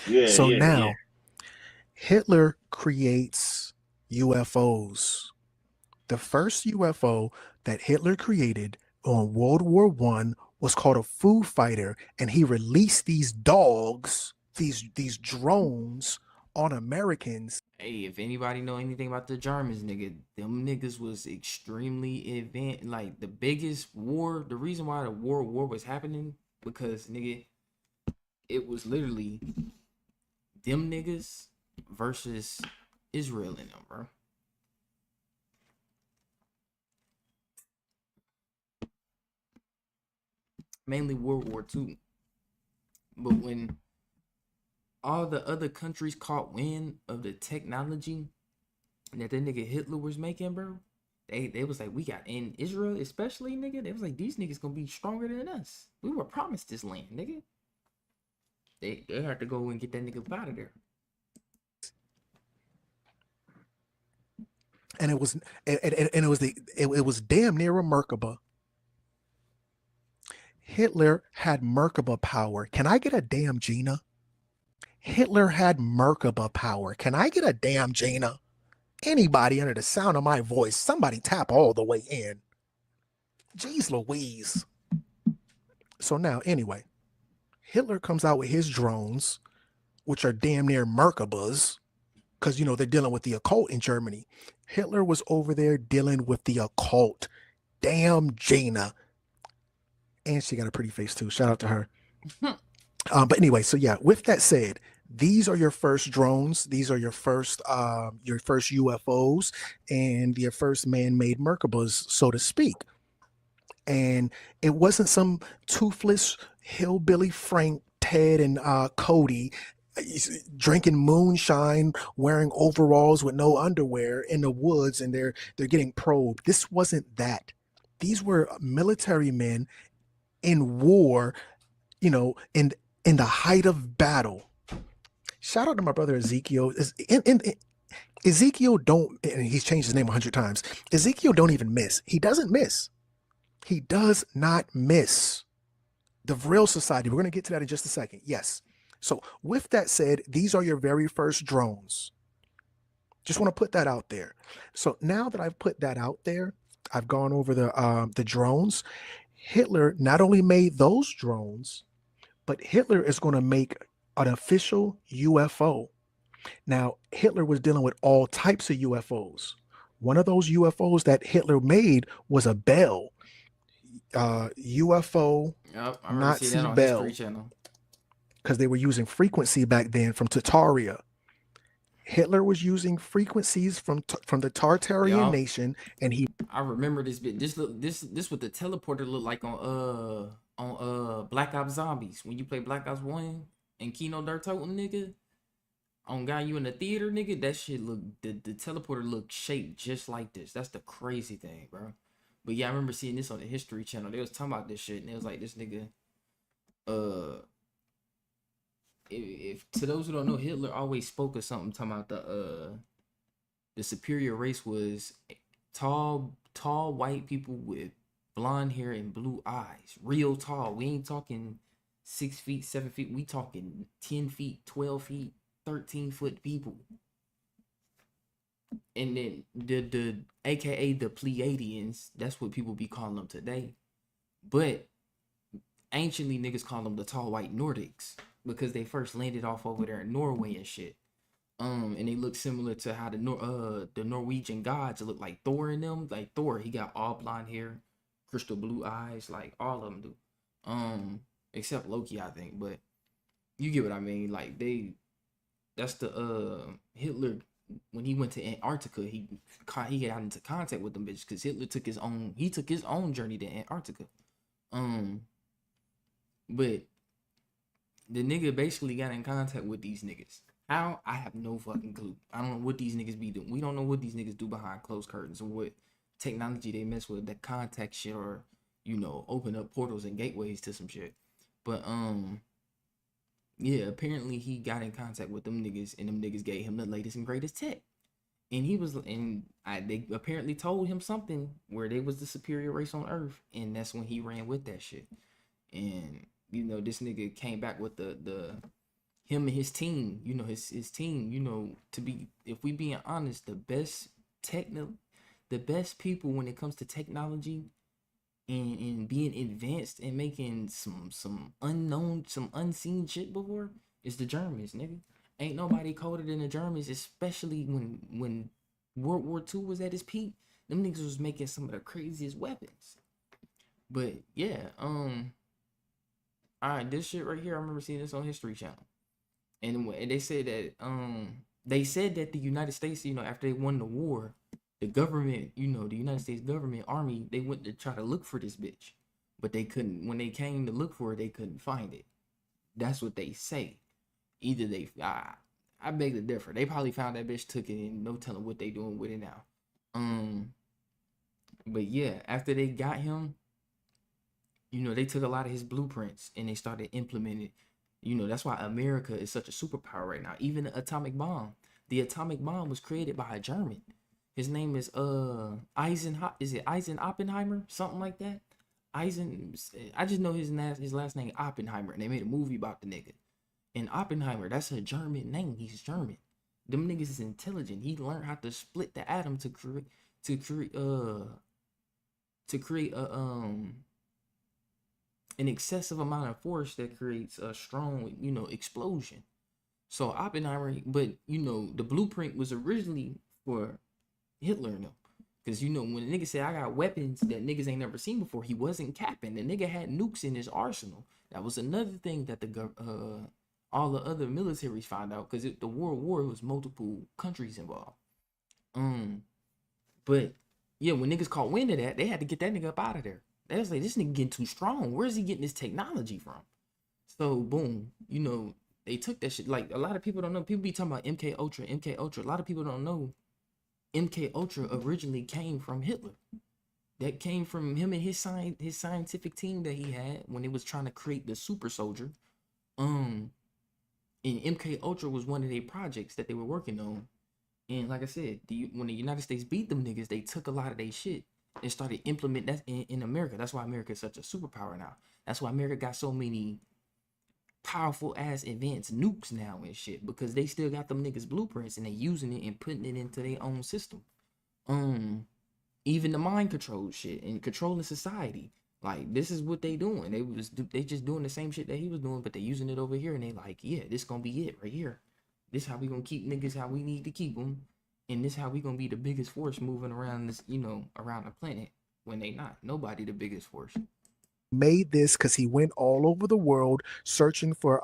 Yeah, So yeah, yeah. now Hitler creates UFOs. The first UFO that Hitler created on World War One was called a Foo Fighter, and he released these dogs, these drones on Americans. Hey, if anybody know anything about the Germans, nigga, them niggas was extremely advanced. Like the biggest war, the reason why the war was happening because nigga, it was literally them niggas versus Israel in them, bro. Mainly World War II. But when all the other countries caught wind of the technology that nigga Hitler was making, bro, they was like, we got in Israel, especially nigga. They was like, these niggas gonna be stronger than us. We were promised this land, nigga. They had to go and get that nigga out of there. And it was it was damn near a Merkaba. Hitler had Merkaba power. Can I get a damn Gina? Hitler had Merkaba power. Can I get a damn Gina? Anybody under the sound of my voice, somebody tap all the way in. Jeez Louise. So now, anyway, Hitler comes out with his drones, which are damn near Merkabas, because they're dealing with the occult in Germany. Hitler was over there dealing with the occult. Damn Gina. And she got a pretty face too. Shout out to her. But anyway, so yeah, with that said, these are your first drones. These are your first UFOs and your first man-made Merkabas, so to speak. And it wasn't some toothless hillbilly Frank, Ted, and Cody drinking moonshine, wearing overalls with no underwear in the woods, and they're getting probed. This wasn't that. These were military men in war, in the height of battle. Shout out to my brother Ezekiel. Ezekiel don't, and he's changed his name 100 times. Ezekiel don't even miss. He doesn't miss. He does not miss. The Vril Society, we're going to get to that in just a second. Yes. So with that said, these are your very first drones. Just want to put that out there. So now that I've put that out there, I've gone over the drones. Hitler not only made those drones, but Hitler is going to make an official UFO. Now, Hitler was dealing with all types of UFOs. One of those UFOs that Hitler made was a bell. UFO Yep, I remember seeing Nazi that on bell, History Channel. because they were using frequency back then from Tartaria. Hitler was using frequencies from the Tartarian Yup. nation, and he I remember this bit. This what the teleporter looked like on Black Ops Zombies when you play Black Ops 1 and Kino Dirt Totem, nigga. On guy you in the theater, nigga, that shit look the teleporter looked shaped just like this. That's the crazy thing, bro. But yeah, I remember seeing this on the History Channel. They was talking about this shit, and it was like this nigga. If to those who don't know, Hitler always spoke of something talking about the superior race was tall white people with blonde hair and blue eyes, real tall. We ain't talking 6 feet, 7 feet. We talking 10 feet, 12 feet, 13-foot people. And then the AKA the Pleiadians, that's what people be calling them today. But anciently niggas call them the tall white Nordics because they first landed off over there in Norway and shit. And they look similar to how the Norwegian gods look like Thor in them. Like Thor, he got all blonde hair, crystal blue eyes, like all of them do. except Loki, I think. But you get what I mean. Like that's the Hitler when he went to Antarctica. He got into contact with them bitches because Hitler took his own journey to Antarctica. But the nigga basically got in contact with these niggas. How? I have no fucking clue. I don't know what these niggas be doing. We don't know what these niggas do behind closed curtains or what technology they mess with that contact shit or, open up portals and gateways to some shit. But, yeah, apparently he got in contact with them niggas and them niggas gave him the latest and greatest tech. And they apparently told him something where they was the superior race on Earth. And that's when he ran with that shit. And, this nigga came back with him and his team, his team, to be, if we being honest, the best people when it comes to technology and being advanced and making some unseen shit before is the Germans, nigga. Ain't nobody colder than the Germans, especially when World War II was at its peak. Them niggas was making some of the craziest weapons. But yeah, all right, this shit right here, I remember seeing this on History Channel. And they said that the United States, after they won the war, the government, the United States government, army, they went to try to look for this bitch. But they couldn't, when they came to look for it, they couldn't find it. That's what they say. Either I beg to differ. They probably found that bitch, took it, and no telling what they doing with it now. But yeah, after they got him, they took a lot of his blueprints and they started implementing it. That's why America is such a superpower right now. Even the atomic bomb. The atomic bomb was created by a German. His name is Eisen Oppenheimer? Something like that. I just know his last name Oppenheimer, and they made a movie about the nigga. And Oppenheimer, that's a German name. He's German. Them niggas is intelligent. He learned how to split the atom to create an excessive amount of force that creates a strong, explosion. So Oppenheimer, but the blueprint was originally for Hitler and them. Because when a nigga said I got weapons that niggas ain't never seen before, he wasn't capping. The nigga had nukes in his arsenal. That was another thing that all the other militaries found out, because the World War was multiple countries involved. But yeah, when niggas caught wind of that, they had to get that nigga up out of there. They was like, this nigga getting too strong. Where's he getting this technology from? So boom, they took that shit. Like, a lot of people don't know. People be talking about MK Ultra. A lot of people don't know MK Ultra originally came from Hitler. That came from him and his scientific team that he had when they was trying to create the super soldier. And MK Ultra was one of their projects that they were working on. And like I said, when the United States beat them niggas, they took a lot of their shit and started implementing that in America. That's why America is such a superpower now. That's why America got so many powerful ass advanced nukes now and shit, because they still got them niggas blueprints and they using it and putting it into their own system. Even the mind control shit and controlling society. Like, this is what they doing. They just doing the same shit that he was doing, but they using it over here, and they like, yeah, this gonna be it right here. This how we gonna keep niggas how we need to keep them, and this how we gonna be the biggest force moving around this, around the planet, when they not. Nobody the biggest force. Made this because he went all over the world searching for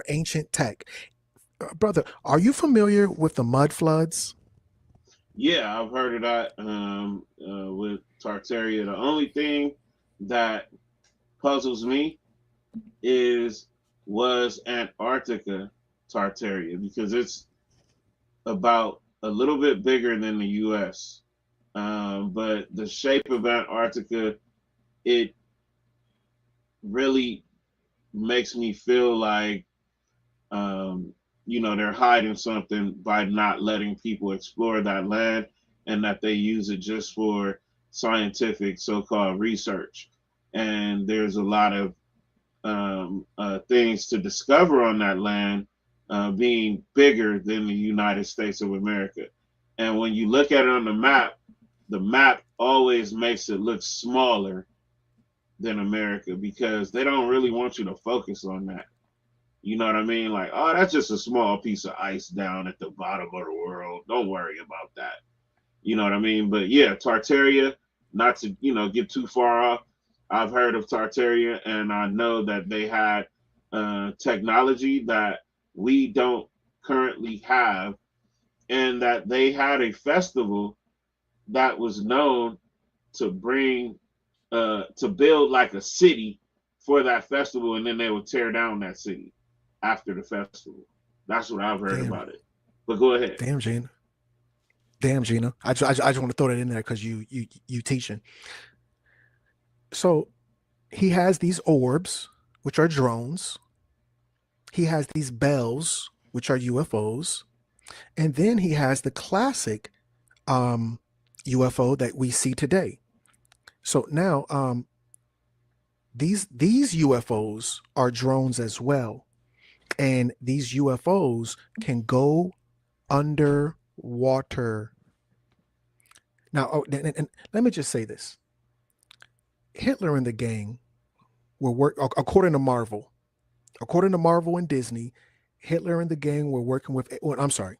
ancient tech. Brother, are you familiar with the mud floods? Yeah, I've heard of that with Tartaria. The only thing that puzzles me was Antarctica Tartaria, because it's about a little bit bigger than the U.S. But the shape of Antarctica, it really makes me feel like, they're hiding something by not letting people explore that land, and that they use it just for scientific so-called research. And there's a lot of things to discover on that land, being bigger than the United States of America. And when you look at it on the map always makes it look smaller than America, because they don't really want you to focus on that. You know what I mean? Like, oh, that's just a small piece of ice down at the bottom of the world. Don't worry about that. You know what I mean? But yeah, Tartaria, not to, get too far off. I've heard of Tartaria, and I know that they had technology that we don't currently have, and that they had a festival that was known to bring to build like a city for that festival, and then they would tear down that city after the festival. That's what I've heard Damn, about it. But go ahead. damn, Gina. Damn, Gina. I just want to throw that in there because you teaching. So he has these orbs, which are drones. He has these bells, which are UFOs, and then he has the classic UFO that we see today. So now these UFOs are drones as well, and these UFOs can go underwater. Now, and let me just say this: Hitler and the gang were according to Marvel. According to Marvel and Disney, Hitler and the gang were working with. Well, I'm sorry,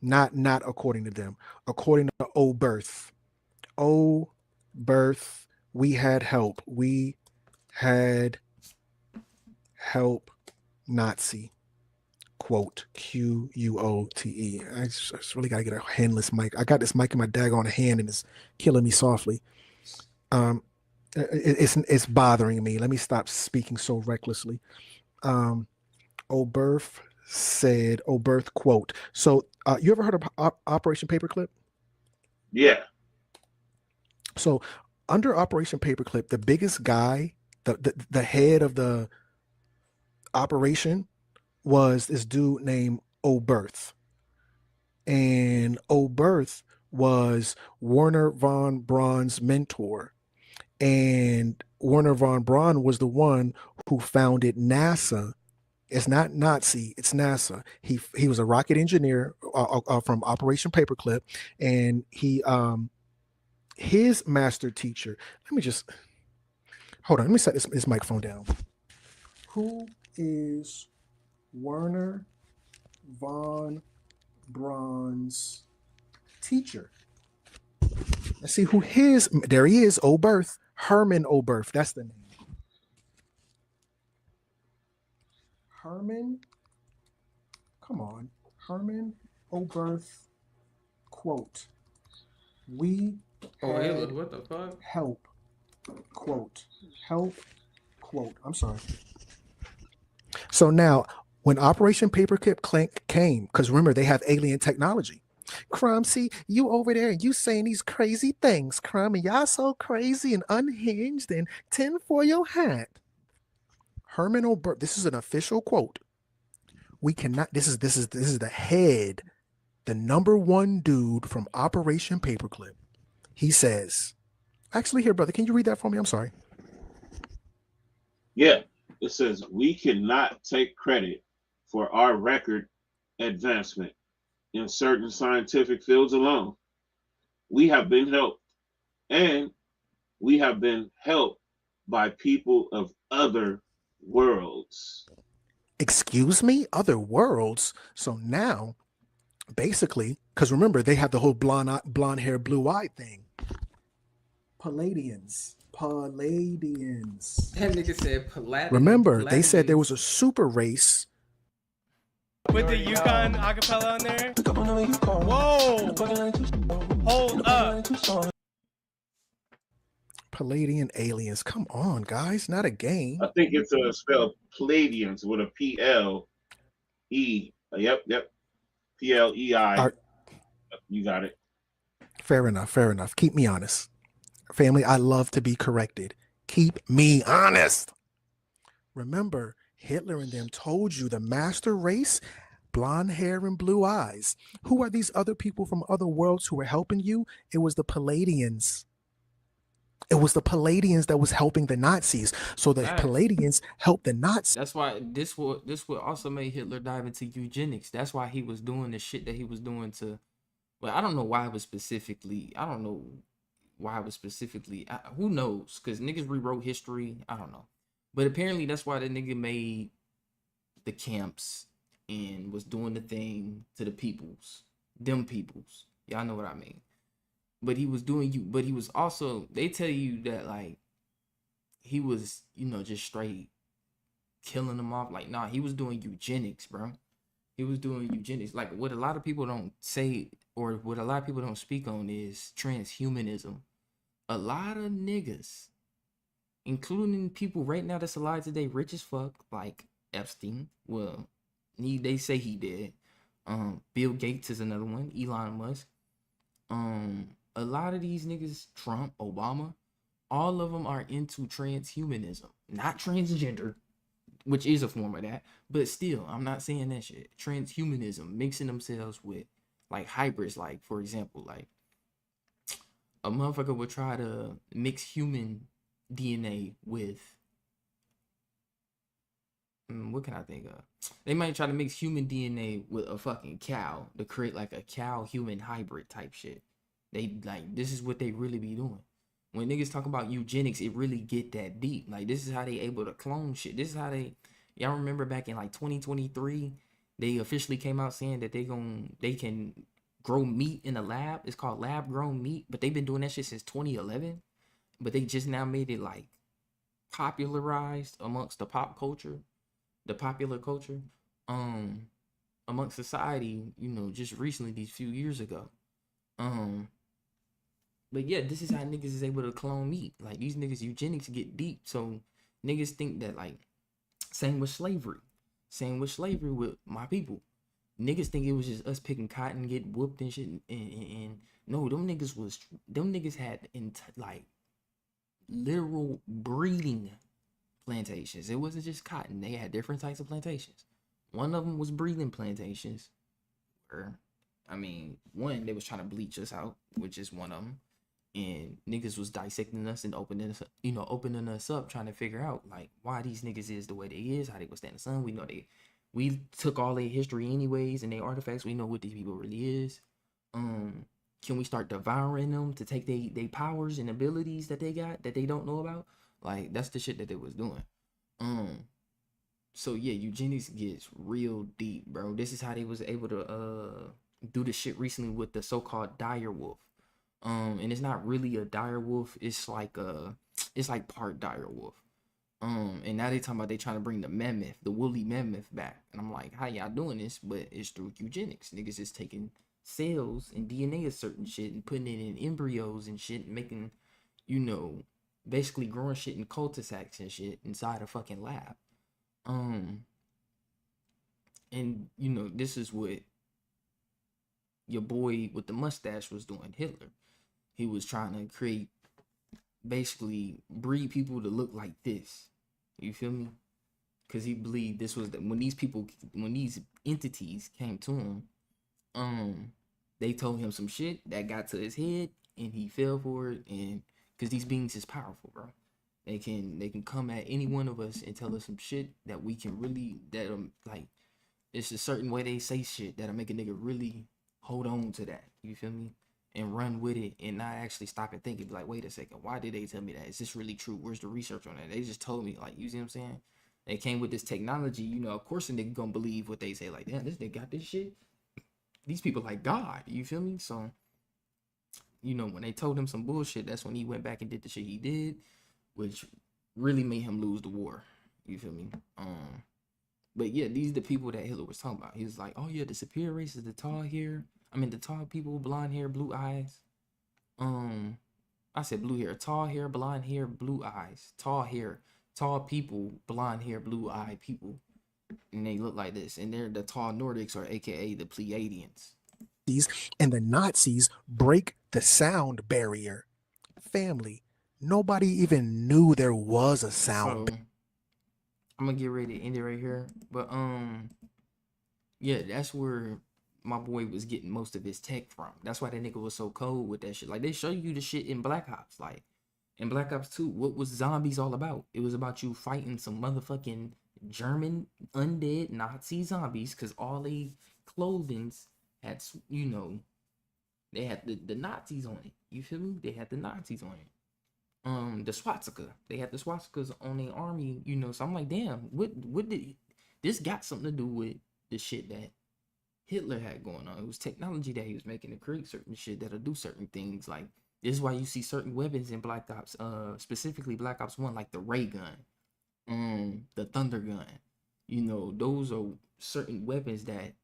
not according to them. According to Oberth. Oberth, we had help. We had help. Nazi. Quote QUOTE. I just really gotta get a handless mic. I got this mic in my daggone hand and it's killing me softly. It's bothering me. Let me stop speaking so recklessly. Oberth said, Oberth quote. So you ever heard of Operation Paperclip? Yeah. So under Operation Paperclip, the biggest guy, the head of the operation was this dude named Oberth. And Oberth was Werner von Braun's mentor. And Werner von Braun was the one who founded NASA. It's not Nazi, it's NASA. He was a rocket engineer from Operation Paperclip, and his master teacher. Let me just hold on. Let me set this microphone down. Who is Werner von Braun's teacher? Let's see who his. There he is, Oberth. Herman Oberth. That's the name. Herman. Come on. Herman Oberth. Quote. We had what the fuck? help. Quote. Help. Quote. I'm sorry. So now, when Operation Paperclip came, because remember, they have alien technology. Crumb, see, you over there, you saying these crazy things, Crumb, and y'all so crazy and unhinged and 10 for your hat. Herman Oberth, this is an official quote. We cannot, this is the head, the number one dude from Operation Paperclip. He says, actually here, brother, can you read that for me? I'm sorry. Yeah. It says, we cannot take credit for our record advancement in certain scientific fields alone. We have been helped, and we have been helped by people of other worlds. Excuse me? Other worlds? So now, basically, because remember, they have the whole blonde hair, blue eye thing. Palladians. That nigga said Palladians. Remember, they said there was a super race. With the Yukon acapella on there? Whoa! Hold up. Palladian aliens. Come on, guys. Not a game. I think it's spelled Palladians with a P-L-E. Yep. P-L-E-I. You got it. Fair enough. Keep me honest. Family, I love to be corrected. Keep me honest. Remember, Hitler and them told you the master race, blonde hair and blue eyes. Who are these other people from other worlds who were helping you? It was the Palladians. It was the Palladians that was helping the Nazis. So the Palladians helped the Nazis. That's why this would also made Hitler dive into eugenics. That's why he was doing the shit that he was doing to. Well, I don't know why it was specifically. Who knows? Because niggas rewrote history. I don't know. But apparently that's why the nigga made the camps and was doing the thing to the peoples. Them peoples. Y'all know what I mean. But he was doing you. But he was also. They tell you that like he was, you know, just straight killing them off. Like, nah, he was doing eugenics, bro. He was doing eugenics. Like, what a lot of people don't say, or what a lot of people don't speak on, is transhumanism. A lot of niggas, including people right now that's alive today, rich as fuck, like Epstein. Well, they say he did. Bill Gates is another one. Elon Musk. A lot of these niggas, Trump, Obama, all of them are into transhumanism, not transgender, which is a form of that, but still, I'm not saying that shit. Transhumanism, mixing themselves with like hybrids, like for example, like a motherfucker would try to mix human DNA with what can I think of? They might try to mix human DNA with a fucking cow to create like a cow human hybrid type shit. They like, this is what they really be doing. When niggas talk about eugenics, it really get that deep. Like, this is how they able to clone shit. This is how y'all remember back in like 2023, they officially came out saying that they can grow meat in a lab. It's called lab grown meat, but they've been doing that shit since 2011. But they just now made it like popularized amongst the popular culture, amongst society, you know, just recently, these few years ago. But yeah, this is how niggas is able to clone meat. Like, these niggas eugenics get deep. So niggas think that, like, same with slavery with my people. Niggas think it was just us picking cotton, get whooped and shit. And no, them niggas had like literal breeding plantations. It wasn't just cotton. They had different types of plantations. One of them was breeding plantations. One, they was trying to bleach us out, which is one of them. And niggas was dissecting us and opening us up, trying to figure out like why these niggas is the way they is, how they would stand the sun. We took all their history anyways and their artifacts. We know what these people really is. Can we start devouring them to take they powers and abilities that they got that they don't know about? Like, that's the shit that they was doing. So yeah, eugenics gets real deep, bro. This is how they was able to do the shit recently with the so-called dire wolf. And it's not really a dire wolf. It's like part dire wolf. And now they talking about they trying to bring the woolly mammoth back. And I'm like, how y'all doing this? But it's through eugenics. Niggas is taking cells and DNA of certain shit and putting it in embryos and shit and making, you know, basically growing shit in cul-de-sacs and shit inside a fucking lab. And you know, this is what your boy with the mustache was doing, Hitler. He was trying to basically breed people to look like this. You feel me? Because he believed this was when these entities came to him, they told him some shit that got to his head and he fell for it. And because these beings is powerful, bro. They can come at any one of us and tell us some shit that we can really, like, it's a certain way they say shit that'll make a nigga really hold on to that. You feel me? And run with it and not actually stop and think and be like, wait a second, why did they tell me that? Is this really true? Where's the research on that? They just told me, like, you see what I'm saying? They came with this technology, you know, of course a nigga gonna believe what they say, like, damn, this nigga got this shit. These people like God, you feel me? So, you know, when they told him some bullshit, that's when he went back and did the shit he did, which really made him lose the war. You feel me? But yeah, these are the people that Hitler was talking about. He was like, oh yeah, the superior race is the tall people, blonde hair, blue eyes. I said blue hair, tall hair, blonde hair, blue eyes. Tall hair, tall people, blonde hair, blue eye people. And they look like this. And they're the tall Nordics, or AKA the Pleiadians. And the Nazis break the sound barrier. Family, nobody even knew there was a sound. So, I'm gonna get ready to end it right here. But yeah, that's where my boy was getting most of his tech from. That's why that nigga was so cold with that shit. Like, they show you the shit in Black Ops. Like, in Black Ops 2, what was zombies all about? It was about you fighting some motherfucking German undead Nazi zombies, because all they clothings had, you know, they had the Nazis on it. You feel me? They had the Nazis on it. The swastika. They had the swastikas on their army, you know. So I'm like, damn, what did this got something to do with the shit that Hitler had going on? It was technology that he was making to create certain shit that'll do certain things. Like, This is why you see certain weapons in Black Ops, specifically Black Ops 1, like the ray gun, the thunder gun. You know, those are certain weapons that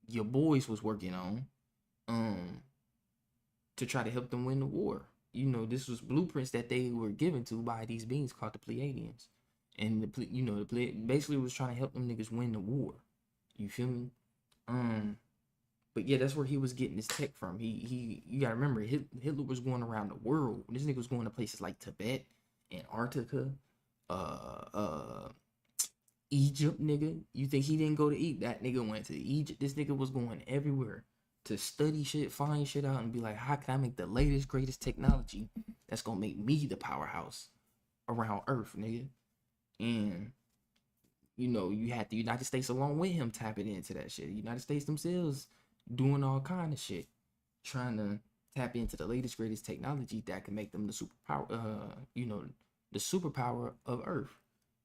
your boys was working on, to try to help them win the war. You know, this was blueprints that they were given to by these beings called the Pleiadians, and basically was trying to help them niggas win the war. You feel me? But yeah, that's where he was getting his tech from. You gotta remember, Hitler was going around the world. This nigga was going to places like Tibet, Antarctica, Egypt, nigga. You think he didn't go to Egypt? That nigga went to Egypt. This nigga was going everywhere to study shit, find shit out, and be like, how can I make the latest, greatest technology that's gonna make me the powerhouse around Earth, nigga? And you know, you had the United States along with him tapping into that shit. The United States themselves doing all kind of shit, trying to tap into the latest, greatest technology that can make them the superpower, the superpower of Earth.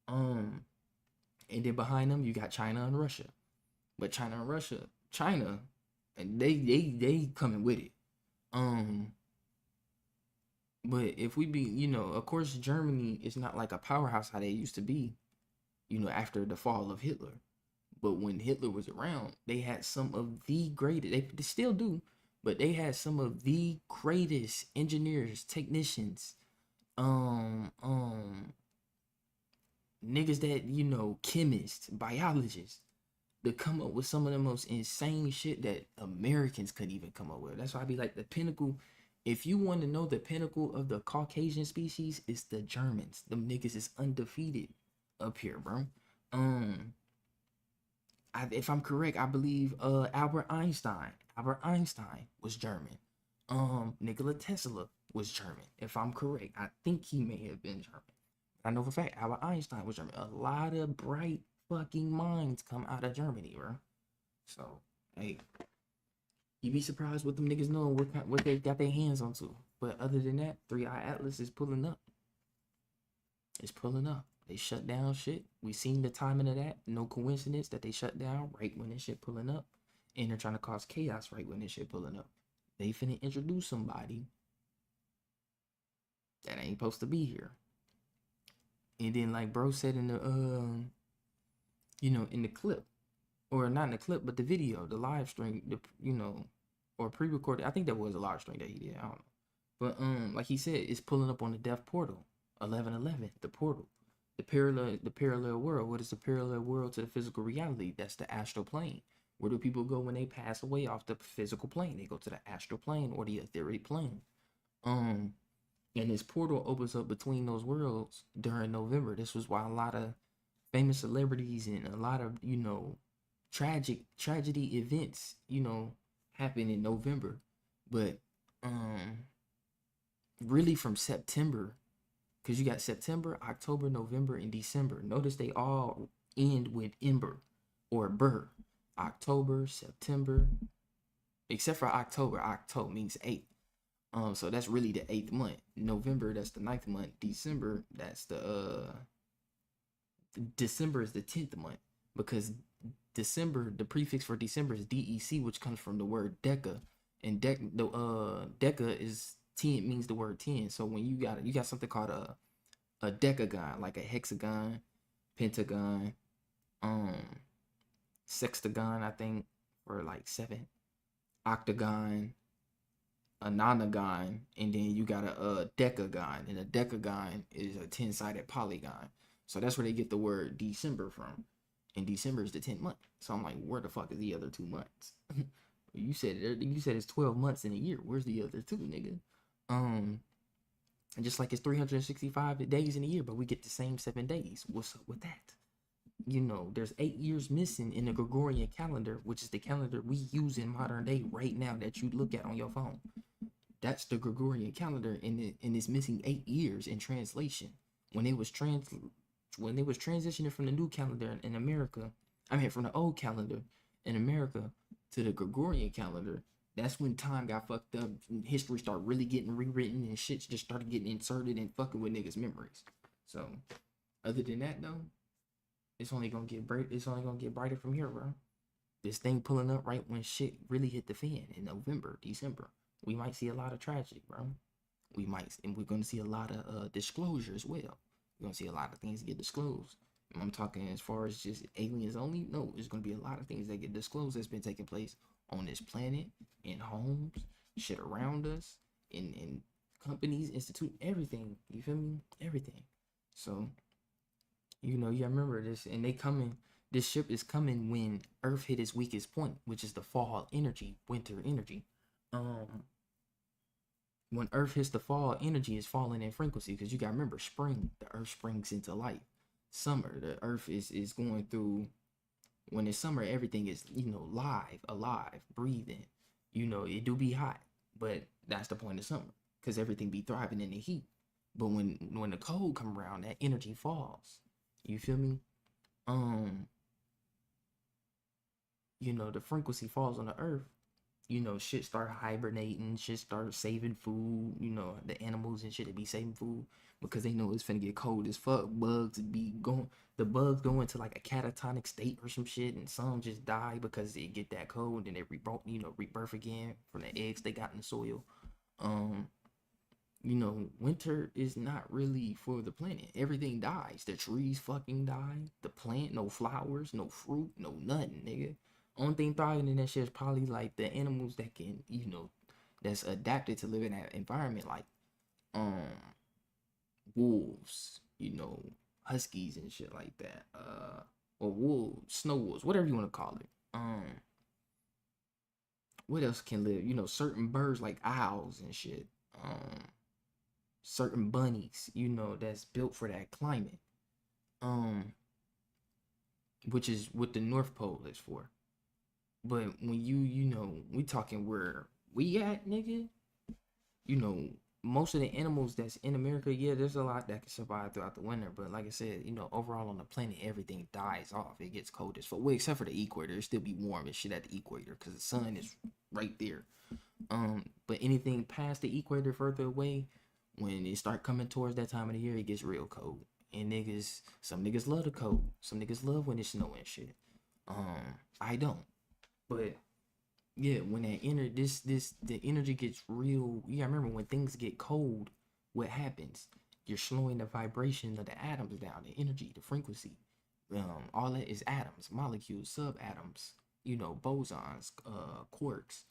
And then behind them, you got China and Russia. But China, and they coming with it. But if we be, of course, Germany is not like a powerhouse how they used to be, after the fall of Hitler. But when Hitler was around, they had some of the greatest, they still do, but they had some of the greatest engineers, technicians, niggas that, chemists, biologists, to come up with some of the most insane shit that Americans couldn't even come up with. That's why I be like, the pinnacle, if you want to know the pinnacle of the Caucasian species, it's the Germans. Them niggas is undefeated up here, bro. If I'm correct, I believe Albert Einstein was German. Nikola Tesla was German. If I'm correct, I think he may have been German. I know for a fact Albert Einstein was German. A lot of bright fucking minds come out of Germany, bro. So, hey, you be surprised what them niggas know what they got their hands onto. But other than that, 3i Atlas is pulling up. It's pulling up. They shut down shit. We seen the timing of that. No coincidence that they shut down right when this shit pulling up. And they're trying to cause chaos right when this shit pulling up. They finna introduce somebody that ain't supposed to be here. And then like bro said in the in the clip, or not in the clip, but the video, the live stream, or pre-recorded. I think that was a live stream that he did. I don't know. But like he said, it's pulling up on the death portal. 1111, the portal. The parallel world. What is the parallel world to the physical reality? That's the astral plane. Where do people go when they pass away off the physical plane? They go to the astral plane or the etheric plane. And this portal opens up between those worlds during November. This was why a lot of famous celebrities and a lot of, tragedy events, happen in November. But really from September, because you got September, October, November, and December. Notice they all end with ember or burr. October, September, except for October. October means 8. So that's really the 8th month. November, that's the 9th month. December, that's December is the 10th month, because December, the prefix for December is DEC, which comes from the word deca, and deca is 10, means the word 10. So when you got something called a decagon, like a hexagon, pentagon, sextagon, I think, or like 7, octagon, a nonagon, and then you got a decagon, and a decagon is a 10-sided polygon. So that's where they get the word December from, and December is the 10th month. So I'm like, where the fuck is the other 2 months? You said it's 12 months in a year. Where's the other 2, nigga? And just like it's 365 days in a year, but we get the same 7 days. What's up with that? There's 8 years missing in the Gregorian calendar, which is the calendar we use in modern day right now that you look at on your phone. That's the Gregorian calendar, and it's missing 8 years in translation. When they was transitioning from the new calendar in America, from the old calendar in America to the Gregorian calendar, that's when time got fucked up and history started really getting rewritten and shit just started getting inserted and fucking with niggas' memories. So, other than that though, it's only gonna get brighter from here, bro. This thing pulling up right when shit really hit the fan in November, December. We might see a lot of tragedy, bro. we're gonna see a lot of disclosure as well. We're gonna see a lot of things get disclosed. And I'm talking as far as just aliens only. No, there's gonna be a lot of things that get disclosed that's been taking place on this planet, in homes, shit around us, in companies, institute, everything. You feel me? Everything. So, you know, you remember this, and they coming. This ship is coming when Earth hit its weakest point, which is the fall energy, winter energy. When Earth hits the fall, energy is falling in frequency because you got to remember, spring, the Earth springs into life. Summer, the Earth is going through. When it's summer, everything is, you know, live, alive, breathing. You know, it do be hot, but that's the point of summer because everything be thriving in the heat. But when the cold come around, that energy falls. You feel me? You know, the frequency falls on the Earth. You know, shit start hibernating, shit start saving food, you know, the animals and shit, they be saving food because they know it's finna get cold as fuck. The bugs go into like a catatonic state or some shit, and some just die because they get that cold and they rebirth again from the eggs they got in the soil. You know, winter is not really for the planet. Everything dies. The trees fucking die. The plant, no flowers, no fruit, no nothing, nigga. Only thing thriving in that shit is probably like the animals that can, you know, that's adapted to live in that environment, like wolves, you know, huskies and shit like that. Or wolves, snow wolves, whatever you want to call it. What else can live? You know, certain birds like owls and shit. Certain bunnies, you know, that's built for that climate. Which is what the North Pole is for. But when you know, we talking where we at, nigga, you know, most of the animals that's in America, yeah, there's a lot that can survive throughout the winter. But like I said, you know, overall on the planet, everything dies off. It gets cold as fuck. Well, except for the equator, it still be warm and shit at the equator because the sun is right there. But anything past the equator further away, when it start coming towards that time of the year, it gets real cold. And some niggas love the cold. Some niggas love when it's snowing shit. I don't. But yeah, when that the energy gets real. Yeah, I remember when things get cold, what happens? You're slowing the vibration of the atoms down, the energy, the frequency. All that is atoms, molecules, subatoms, you know, bosons, quarks,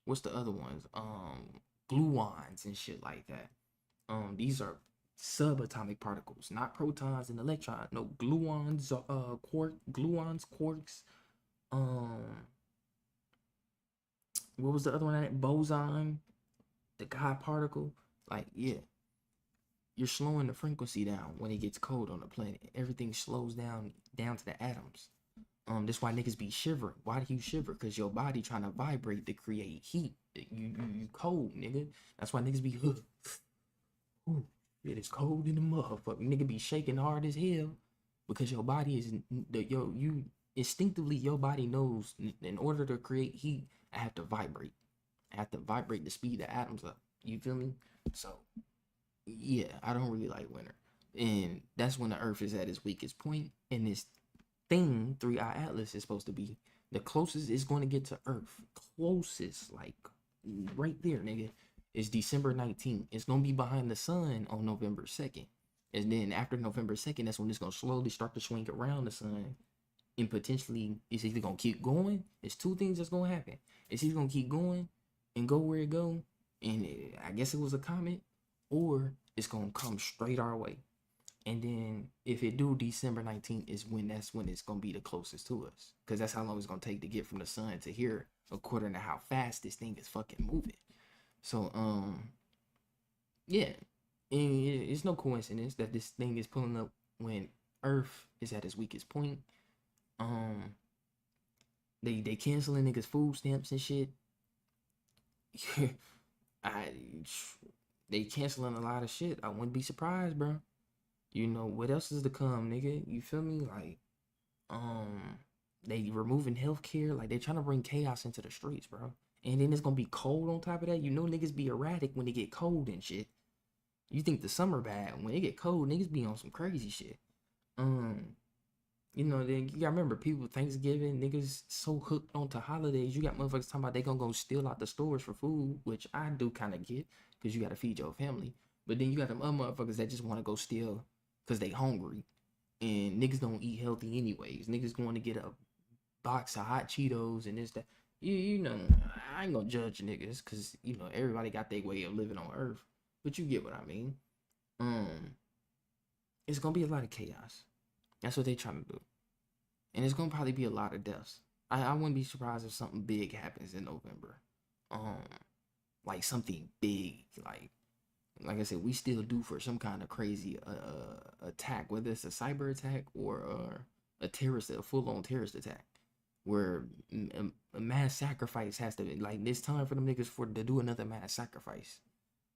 what's the other ones? Gluons and shit like that. These are subatomic particles, not protons and electrons. No, gluons, quarks. What was the other one? Boson, the God particle. Like, yeah, you're slowing the frequency down when it gets cold on the planet. Everything slows down to the atoms. That's why niggas be shivering. Why do you shiver? Cause your body trying to vibrate to create heat. You cold, nigga. That's why niggas be ooh, it is cold in the motherfucker. Nigga be shaking hard as hell because your body is you instinctively your body knows in order to create heat, I have to vibrate. I have to vibrate to speed the atoms up. You feel me? So yeah, I don't really like winter. And that's when the Earth is at its weakest point. And this thing, 3-Eye Atlas, is supposed to be the closest it's going to get to Earth. Closest, like right there, nigga, is December 19th. It's going to be behind the sun on November 2nd. And then after November 2nd, that's when it's going to slowly start to swing around the sun. And potentially, it's either going to keep going. It's two things that's going to happen. It's either going to keep going and go where it go. And I guess it was a comet. Or it's going to come straight our way. And then if it do, December 19th is that's when it's going to be the closest to us. Because that's how long it's going to take to get from the sun to here, according to how fast this thing is fucking moving. So, yeah. And it's no coincidence that this thing is pulling up when Earth is at its weakest point. They canceling niggas food stamps and shit. They canceling a lot of shit. I wouldn't be surprised, bro. You know, what else is to come, nigga? You feel me? Like, they removing healthcare. Like, they trying to bring chaos into the streets, bro. And then it's gonna be cold on top of that. You know niggas be erratic when they get cold and shit. You think the summer bad. When they get cold, niggas be on some crazy shit. You know, then you gotta remember, people Thanksgiving, niggas so hooked onto holidays. You got motherfuckers talking about they gonna go steal out the stores for food, which I do kind of get, because you gotta feed your family. But then you got them other motherfuckers that just want to go steal because they hungry. And niggas don't eat healthy anyways. Niggas going to get a box of hot Cheetos and this, that. You know, I ain't gonna judge niggas because, you know, everybody got their way of living on earth. But you get what I mean. It's gonna be a lot of chaos. That's what they trying to do. And it's gonna probably be a lot of deaths. I wouldn't be surprised if something big happens in November. Like something big, like I said, we still due for some kind of crazy attack, whether it's a cyber attack or a full-on terrorist attack, where a mass sacrifice has to be, like, it's time for them niggas to do another mass sacrifice.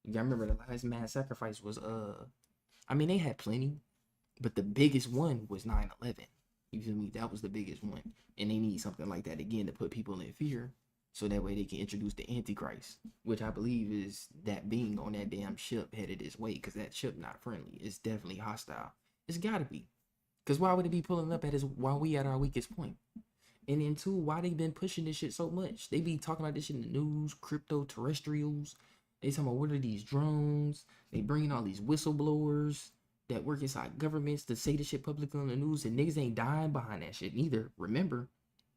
You gotta remember, the last mass sacrifice was I mean, they had plenty, but the biggest one was 9/11. You feel me? That was the biggest one, and they need something like that again to put people in fear, so that way they can introduce the Antichrist, which I believe is that being on that damn ship headed this way, because that ship not friendly. It's definitely hostile. It's gotta be, because why would it be pulling up at us while we at our weakest point? And then two, why they been pushing this shit so much? They be talking about this shit in the news, crypto terrestrials. They talking about what are these drones? They bringing all these whistleblowers that work inside governments to say the shit publicly on the news, and niggas ain't dying behind that shit neither. Remember,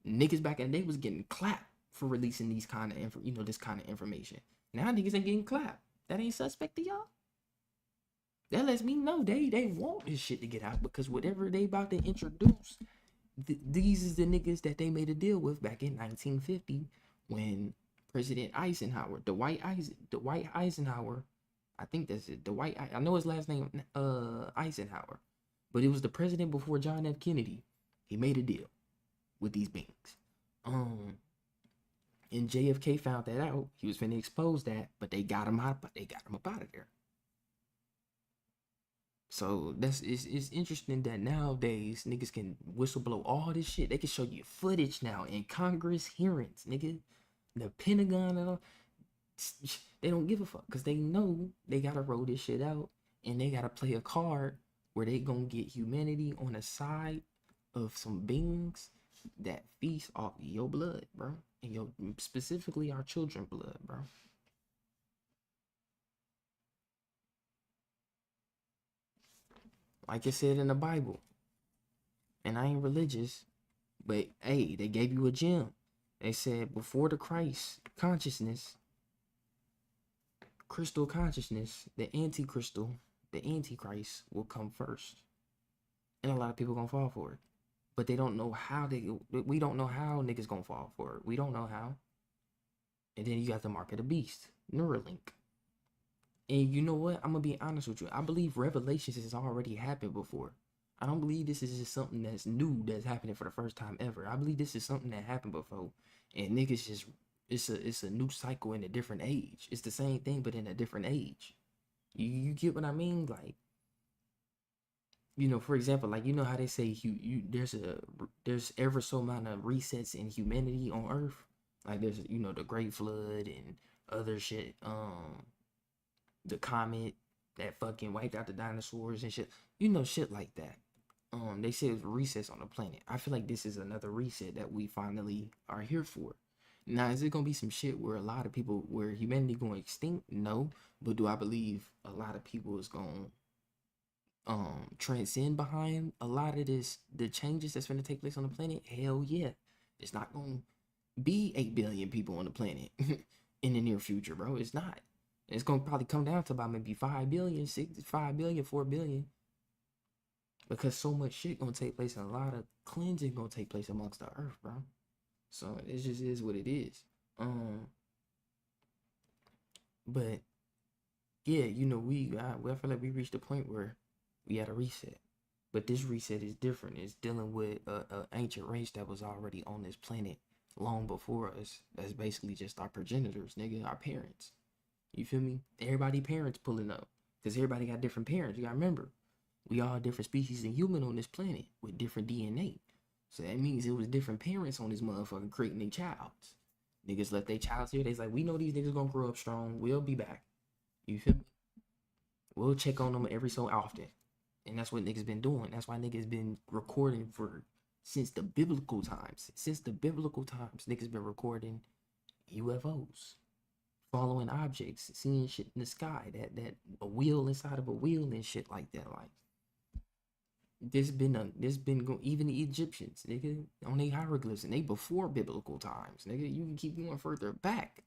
niggas back in the day was getting clapped for releasing these kind of this kind of information. Now niggas ain't getting clapped. That ain't suspect to y'all. That lets me know they want this shit to get out, because whatever they about to introduce, these is the niggas that they made a deal with back in 1950 when President Eisenhower, Dwight Eisenhower, I think that's it. I know his last name, Eisenhower, but it was the president before John F. Kennedy. He made a deal with these beings. And JFK found that out. He was finna expose that, but they got him out. They got him up out of there. So it's interesting that nowadays niggas can whistleblow all this shit. They can show you footage now in Congress hearings, nigga, the Pentagon and all. They don't give a fuck, because they know they gotta roll this shit out, and they gotta play a card where they gonna get humanity on the side of some beings that feast off your blood, bro, and specifically our children's blood, bro. Like it said in the Bible, and I ain't religious, but hey, they gave you a gem. They said before the Christ consciousness, crystal consciousness, the Antichrist will come first. And a lot of people gonna fall for it. But they don't know how we don't know how niggas gonna fall for it. We don't know how. And then you got the mark of the beast, Neuralink. And you know what? I'm gonna be honest with you. I believe Revelations has already happened before. I don't believe this is just something that's new, that's happening for the first time ever. I believe this is something that happened before. And niggas just, it's a new cycle in a different age. It's the same thing, but in a different age. You get what I mean? Like, you know, for example, like, you know how they say there's ever so amount of resets in humanity on Earth. Like there's, you know, the Great Flood and other shit. The comet that fucking wiped out the dinosaurs and shit. You know, shit like that. They say it's resets on the planet. I feel like this is another reset that we finally are here for. Now, is it gonna be some shit where where humanity going extinct? No. But do I believe a lot of people is gonna transcend behind a lot of the changes that's gonna take place on the planet? Hell yeah. It's not gonna be 8 billion people on the planet in the near future, bro. It's not. It's gonna probably come down to about maybe 5 billion, 5 billion, 4 billion. Because so much shit gonna take place, and a lot of cleansing gonna take place amongst the earth, bro. So it just is what it is. But yeah, you know, I feel like we reached a point where we had a reset. But this reset is different. It's dealing with a ancient race that was already on this planet long before us. That's basically just our progenitors, nigga, our parents. You feel me? Everybody parents pulling up, because everybody got different parents. You gotta remember, we all different species of human on this planet with different DNA. So that means it was different parents on this motherfucker creating their child. Niggas left their child here. They's like, we know these niggas gonna grow up strong. We'll be back. You feel me? We'll check on them every so often. And that's what niggas been doing. That's why niggas been recording for since the biblical times. Since the biblical times, niggas been recording UFOs, following objects, seeing shit in the sky, that a wheel inside of a wheel and shit like that. Like even the Egyptians, nigga, on their hieroglyphs, and they before biblical times, nigga. You can keep going further back.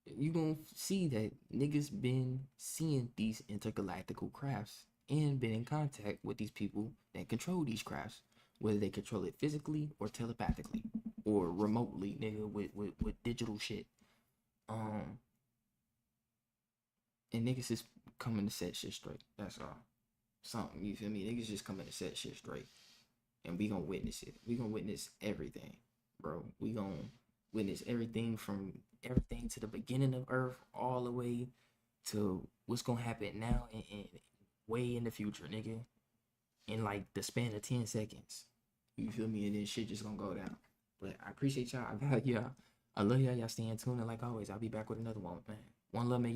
You gonna see that niggas been seeing these intergalactical crafts and been in contact with these people that control these crafts, whether they control it physically or telepathically or remotely, nigga, with digital shit. And niggas is coming to set shit straight. That's all. Something, you feel me? Niggas just coming to set shit straight. And we gonna witness it. We gonna witness everything, bro. We gonna witness everything from everything to the beginning of Earth all the way to what's gonna happen now and way in the future, nigga. In like the span of 10 seconds. You feel me? And then shit just gonna go down. But I appreciate y'all. I value y'all. I love y'all. Y'all staying tuned. And like always, I'll be back with another one, man. One love, man.